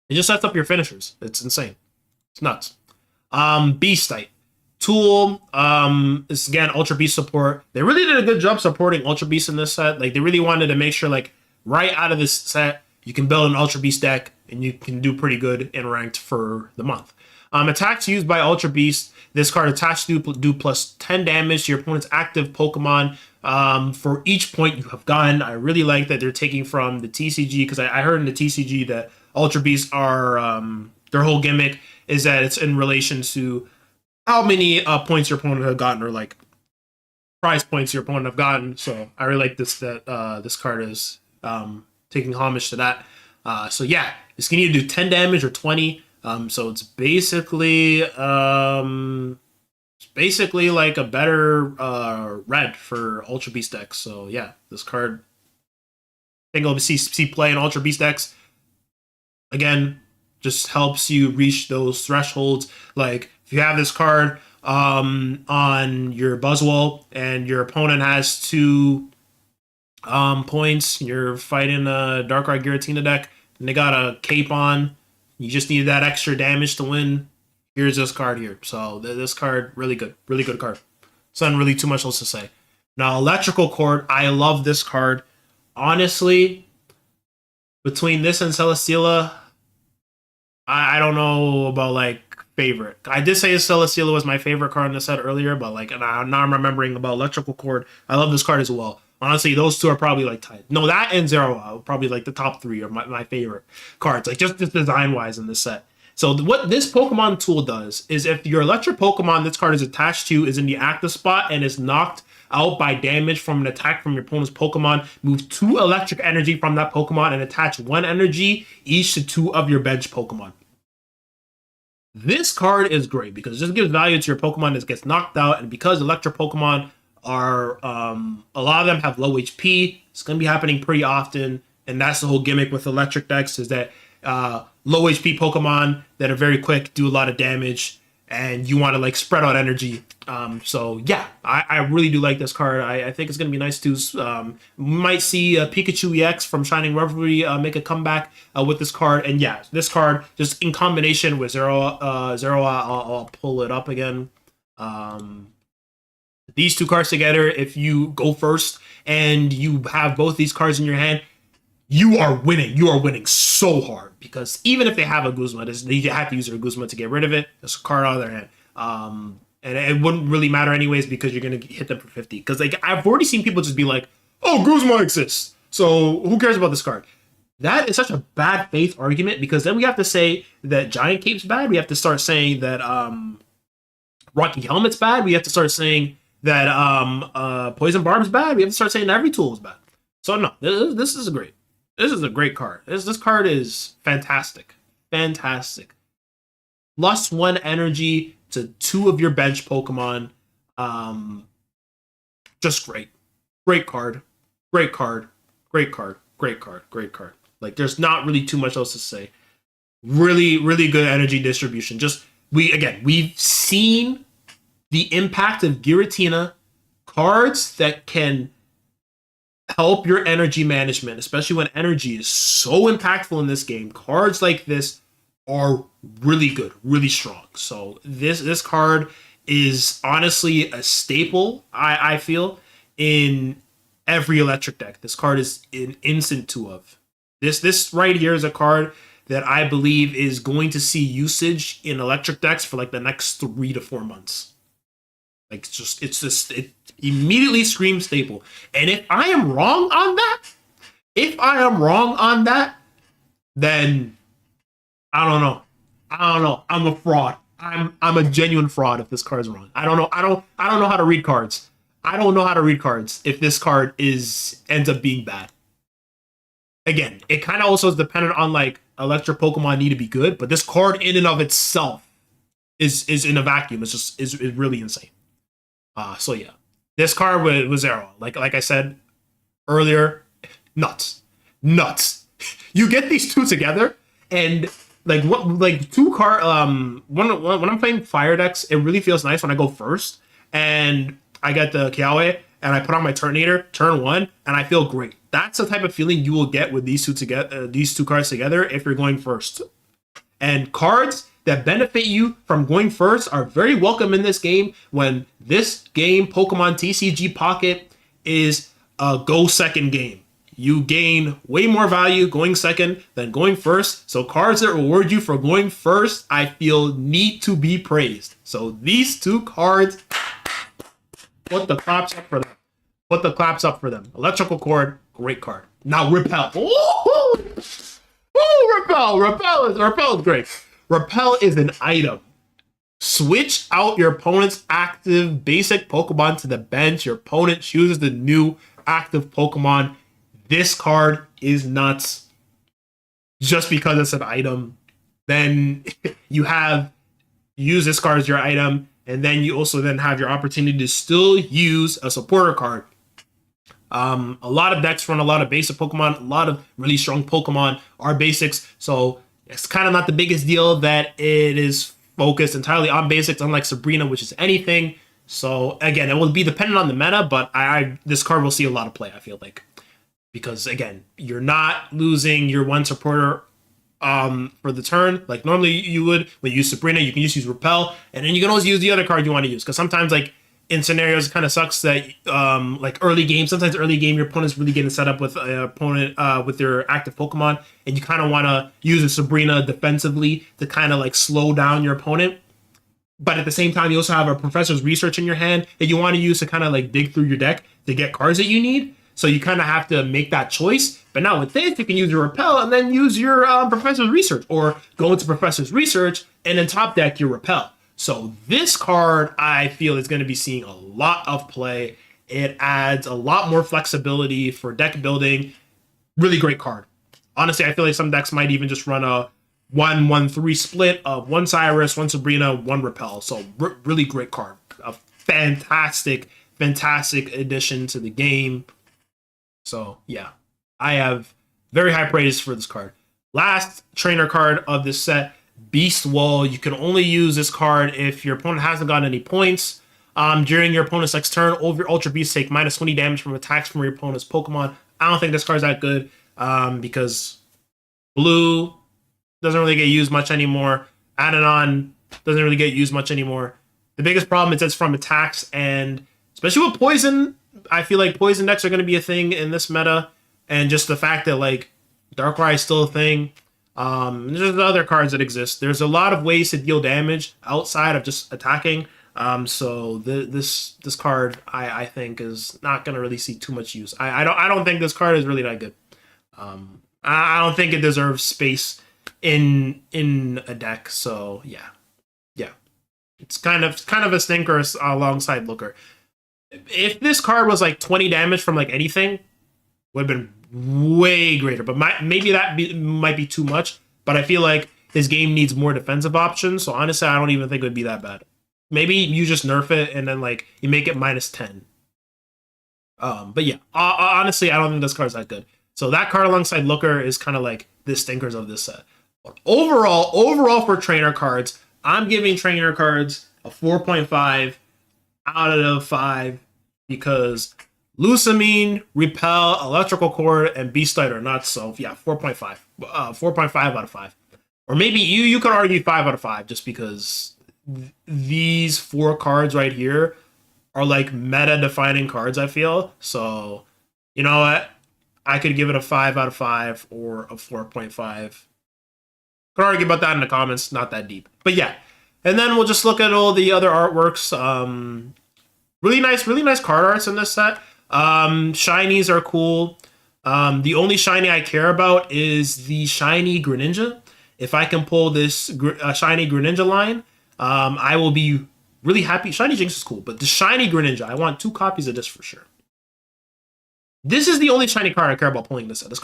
it just sets up your finishers. It's insane. It's nuts. Beastite. Tool is, again, Ultra Beast support. They really did a good job supporting Ultra Beast in this set. Like, they really wanted to make sure, like, right out of this set, you can build an Ultra Beast deck and you can do pretty good in ranked for the month. Attacks used by Ultra Beast. This card attached to do plus 10 damage to your opponent's active Pokemon for each point you have gotten. I really like that they're taking from the TCG, because I heard in the TCG that Ultra Beasts are, their whole gimmick is that it's in relation to how many points your opponent have gotten, or like prize points your opponent have gotten. So I really like this, that this card is taking homage to that. So yeah, it's going to either do 10 damage or 20. So it's basically like a better red for Ultra Beast decks. So yeah, this card, I think I'll see play in Ultra Beast decks. Again, just helps you reach those thresholds. Like, if you have this card on your Buzzwole and your opponent has 2 points, you're fighting a Darkrai Giratina deck, and they got a cape on, you just need that extra damage to win, here's this card here. So this card, really good card. It's not really too much else to say. Now, Electrical Cord, I love this card. Honestly, between this and Celesteela, I don't know about, like, favorite. I did say Celesteela was my favorite card in the set earlier, but, like, now I'm remembering about Electrical Cord. I love this card as well. Honestly, those two are probably, like, tied. No, that and Zero probably, like, the top 3 are my favorite cards, like, just design-wise in this set. So what this Pokemon tool does is, if your electric Pokemon this card is attached to is in the active spot and is knocked out by damage from an attack from your opponent's Pokemon, move 2 electric energy from that Pokemon and attach 1 energy each to 2 of your bench Pokemon. This card is great because it just gives value to your Pokemon that gets knocked out, and because electric Pokemon are a lot of them have low HP. It's going to be happening pretty often, and that's the whole gimmick with electric decks is that low HP Pokemon that are very quick do a lot of damage, and you want to like spread out energy. So yeah, I really do like this card. I think it's going to be nice too. We might see Pikachu EX from Shining Revelry make a comeback with this card, and yeah, this card just in combination with Zero, I'll pull it up again. These two cards together, if you go first and you have both these cards in your hand, you are winning. You are winning so hard because even if they have a Guzma, they have to use their Guzma to get rid of it. It's a card out of their hand. And it wouldn't really matter anyways because you're going to hit them for 50. Because like I've already seen people just be like, oh, Guzma exists, so who cares about this card? That is such a bad faith argument because then we have to say that Giant Cape's bad. We have to start saying that Rocky Helmet's bad. We have to start saying that Poison Barb's bad. We have to start saying that every tool is bad. So no, this is a great card. This card is fantastic. Fantastic. +1 energy to 2 of your bench Pokemon. Just great. Great card. Great card. Great card. Great card. Great card. Like there's not really too much else to say. Really, really good energy distribution. Just we've seen the impact of Giratina, cards that can help your energy management, especially when energy is so impactful in this game. Cards like this are really good, really strong. So this card is honestly a staple, I feel, in every electric deck. This card is an instant 2 of. This right here is a card that I believe is going to see usage in electric decks for like the next 3 to 4 months. Like it immediately screams staple. And if I am wrong on that, then I don't know. I'm a fraud. I'm a genuine fraud if this card's wrong. I don't know how to read cards. I don't know how to read cards if this card ends up being bad. Again, it kind of also is dependent on like electric Pokemon need to be good, but this card in and of itself is in a vacuum. It's just is really insane. So yeah, this card was Zero. Like I said earlier, nuts. You get these two together, and like what like two card when I'm playing fire decks, it really feels nice when I go first and I get the Kiawe and I put on my Turtonator turn 1 and I feel great. That's the type of feeling you will get with these two cards together if you're going first. And cards that benefit you from going first are very welcome in this game when this game, Pokemon TCG Pocket, is a go second game. You gain way more value going second than going first. So cards that reward you for going first, I feel need to be praised. So these two cards, put the claps up for them. Electrical Cord, great card. Now Repel. Repel is great. Repel is an item. Switch out your opponent's active basic Pokemon to the bench. Your opponent chooses the new active Pokemon. This card is nuts. Just because it's an item, then you use this card as your item, and then you also then have your opportunity to still use a supporter card. A lot of decks run a lot of basic Pokemon. A lot of really strong Pokemon are basics, so it's kind of not the biggest deal that it is focused entirely on basics, unlike Sabrina, which is anything. So again, it will be dependent on the meta, but this card will see a lot of play, I feel like. Because again, you're not losing your one supporter for the turn like normally you would. When you use Sabrina, you can just use Repel, and then you can always use the other card you want to use. Because sometimes, like in scenarios, it kind of sucks that like early game, sometimes early game, your opponent's really getting set up with an opponent with their active Pokemon, and you kind of want to use a Sabrina defensively to kind of like slow down your opponent. But at the same time, you also have a Professor's Research in your hand that you want to use to kind of like dig through your deck to get cards that you need. So you kind of have to make that choice. But now with this, you can use your Repel and then use your Professor's Research, or go into Professor's Research and then top deck your Repel. So this card, I feel, is going to be seeing a lot of play. It adds a lot more flexibility for deck building. Really great card. Honestly, I feel like some decks might even just run a 1-1-3 split of one Cyrus, one Sabrina, one Repel. So really great card. A fantastic fantastic addition to the game. So yeah, I have very high praise for this card. Last trainer card of this set, Beast Wall. You can only use this card if your opponent hasn't gotten any points. During your opponent's next turn, all of your Ultra Beasts take minus 20 damage from attacks from your opponent's Pokemon. I don't think this card's that good because blue doesn't really get used much anymore. Adanon doesn't really get used much anymore. The biggest problem is it's from attacks, and especially with poison, I feel like poison decks are going to be a thing in this meta. And just the fact that like Darkrai is still a thing. There's other cards that exist. There's a lot of ways to deal damage outside of just attacking. So this card I think is not going to really see too much use. I don't think this card is really that good. I don't think it deserves space in a deck. So yeah, it's kind of a stinker alongside Looker. If this card was like 20 damage from like anything, would have been way greater. But maybe that might be too much. But I feel like his game needs more defensive options. So honestly, I don't even think it would be that bad. Maybe you just nerf it and then like you make it minus 10. But yeah, honestly, I don't think this card's that good. So that card alongside Looker is kind of like the stinkers of this set. But overall for trainer cards, I'm giving trainer cards a 4.5 out of 5 because Lusamine, Repel, Electrical Cord, and Beastite are nuts. So yeah, 4.5. 4.5 out of 5. Or maybe you could argue 5 out of 5 just because these 4 cards right here are like meta-defining cards, I feel. So, you know what? I could give it a 5 out of 5 or a 4.5. Could argue about that in the comments, not that deep. But yeah. And then we'll just look at all the other artworks. Really nice card arts in this set. Shinies are cool. The only shiny I care about is the shiny Greninja. If I can pull this shiny Greninja line, I will be really happy. Shiny Jinx is cool, but the shiny Greninja, I want 2 copies of this for sure. This is the only shiny card I care about pulling this set. This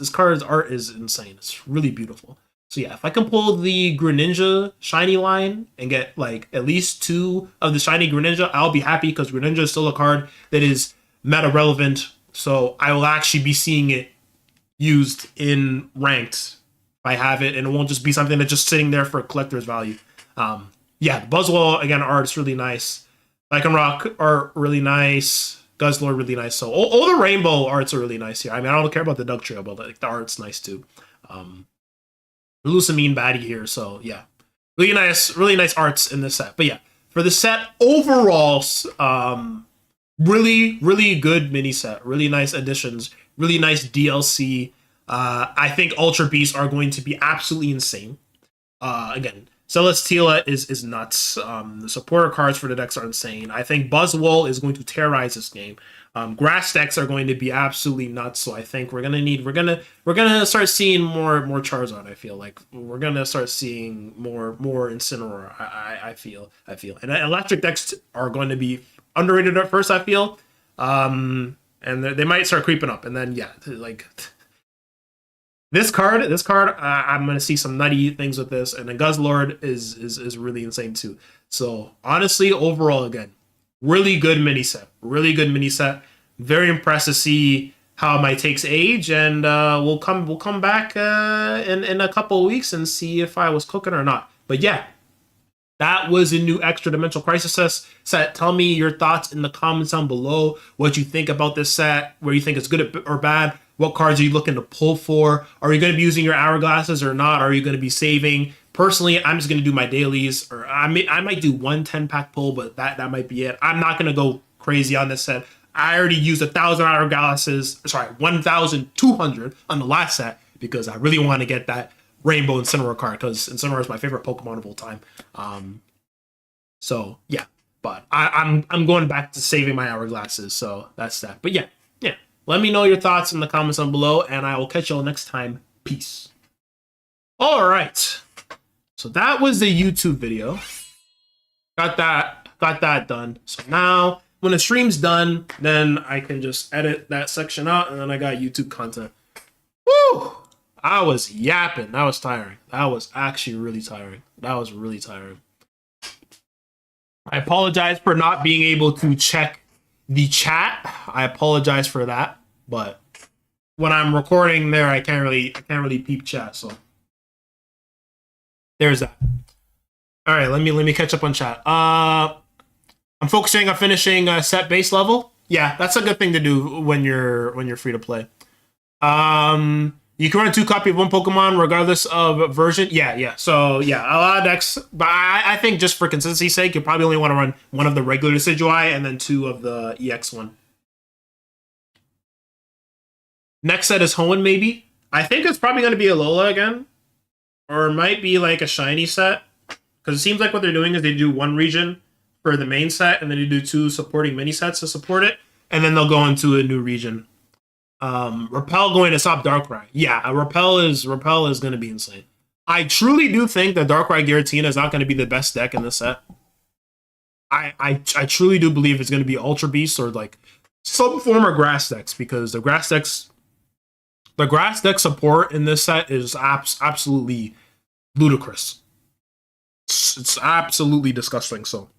card's art is insane. It's really beautiful. So yeah, if I can pull the Greninja shiny line and get like at least 2 of the shiny Greninja, I'll be happy because Greninja is still a card that is meta relevant. So I will actually be seeing it used in ranked if I have it, and it won't just be something that's just sitting there for collector's value. Yeah, the Buzzwole again art's really nice. Lycanroc art really nice. Guzzlord really nice. So all the rainbow arts are really nice here. I mean, I don't care about the Dugtrio, but like the art's nice too. Lusamine baddie here, so yeah, really nice arts in this set. But yeah, for the set overall, really good mini set, really nice additions, really nice DLC. I think Ultra Beasts are going to be absolutely insane. Again, Celesteela is nuts. The supporter cards for the decks are insane. I think Buzzwole is going to terrorize this game. Grass decks are going to be absolutely nuts. So I think we're gonna start seeing more Charizard. I feel like we're gonna start seeing more Incineroar. I feel, and electric decks are going to be underrated at first. I feel, and they might start creeping up, and then yeah, like. This card, I'm gonna see some nutty things with this, and then Guzzlord is really insane too. So honestly, overall, again, really good mini set. Very impressed to see how my takes age, and we'll come back in a couple of weeks and see if I was cooking or not. But yeah, that was a new Extradimensional Crisis set. Tell me your thoughts in the comments down below. What you think about this set? Where you think it's good or bad? What cards are you looking to pull for? Are you going to be using your hourglasses or not? Are you going to be saving? Personally, I'm just going to do my dailies, or I might do 1 10-pack pull, but that might be it. I'm not going to go crazy on this set. I already used 1,000 hourglasses, 1,200 on the last set because I really want to get that Rainbow Incineroar card because Incineroar is my favorite Pokemon of all time. So yeah, but I'm going back to saving my hourglasses, so that's that. But yeah. Let me know your thoughts in the comments down below, and I will catch y'all next time. Peace. All right. So that was the YouTube video. Got that done. So now, when the stream's done, then I can just edit that section out, and then I got YouTube content. Woo! I was yapping. That was tiring. That was actually really tiring. That was really tiring. I apologize for not being able to check the chat. I apologize for that, but when I'm recording there, I can't really peep chat. So there's that. All right, let me catch up on chat. I'm focusing on finishing set base level. Yeah, that's a good thing to do when you're free to play. You can run 2 copies of one Pokemon regardless of version. Yeah. So yeah, a lot of decks, but I think just for consistency's sake, you probably only want to run 1 of the regular Decidueye and then 2 of the EX one. Next set is Hoenn, maybe. I think it's probably going to be a Alola again, or it might be like a shiny set, because it seems like what they're doing is they do 1 region for the main set, and then they do 2 supporting mini sets to support it, and then they'll go into a new region. Repel going to stop Darkrai. Yeah, Repel is going to be insane. I truly do think that Darkrai Giratina is not going to be the best deck in this set. I truly do believe it's going to be Ultra Beast or like some form of grass decks, because the grass deck support in this set is absolutely ludicrous. It's absolutely disgusting. So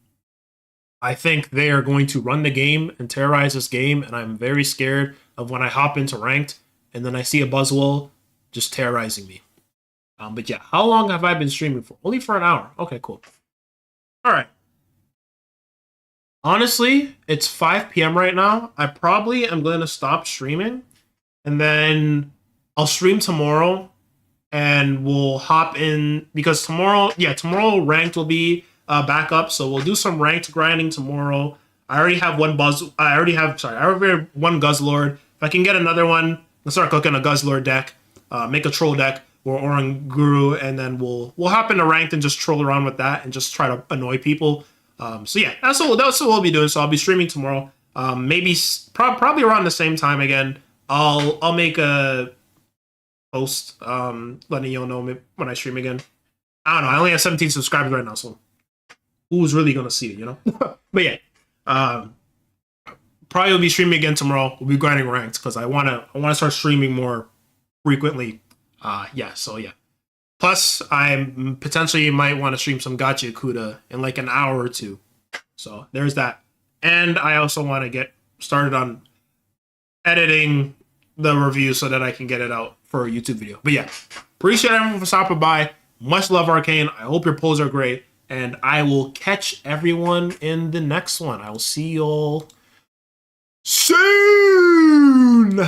I think they are going to run the game and terrorize this game, and I'm very scared of when I hop into ranked and then I see a Buzzwole just terrorizing me. But yeah, how long have I been streaming for? Only for an hour. Okay, cool. All right. Honestly, it's 5 p.m. right now. I probably am going to stop streaming, and then I'll stream tomorrow, and we'll hop in, because tomorrow ranked will be back up, so we'll do some ranked grinding tomorrow. I already have one Guzzlord. If I can get another one, let's start cooking a Guzzlord deck, make a troll deck or Oranguru, and then we'll hop into ranked and just troll around with that and just try to annoy people. So yeah, that's what we'll be doing. So I'll be streaming tomorrow. Maybe probably around the same time again. I'll make a post letting you all know when I stream again. I don't know. I only have 17 subscribers right now, so who's really gonna see it, you know? But yeah, probably will be streaming again tomorrow. We'll be grinding ranked because I wanna start streaming more frequently. Yeah. So yeah. Plus, I potentially might want to stream some Gacha Kuda in like an hour or 2. So there's that. And I also want to get started on editing the review so that I can get it out for a YouTube video. But yeah, appreciate everyone for stopping by. Much love, Arcane. I hope your polls are great. And I will catch everyone in the next one. I will see y'all soon.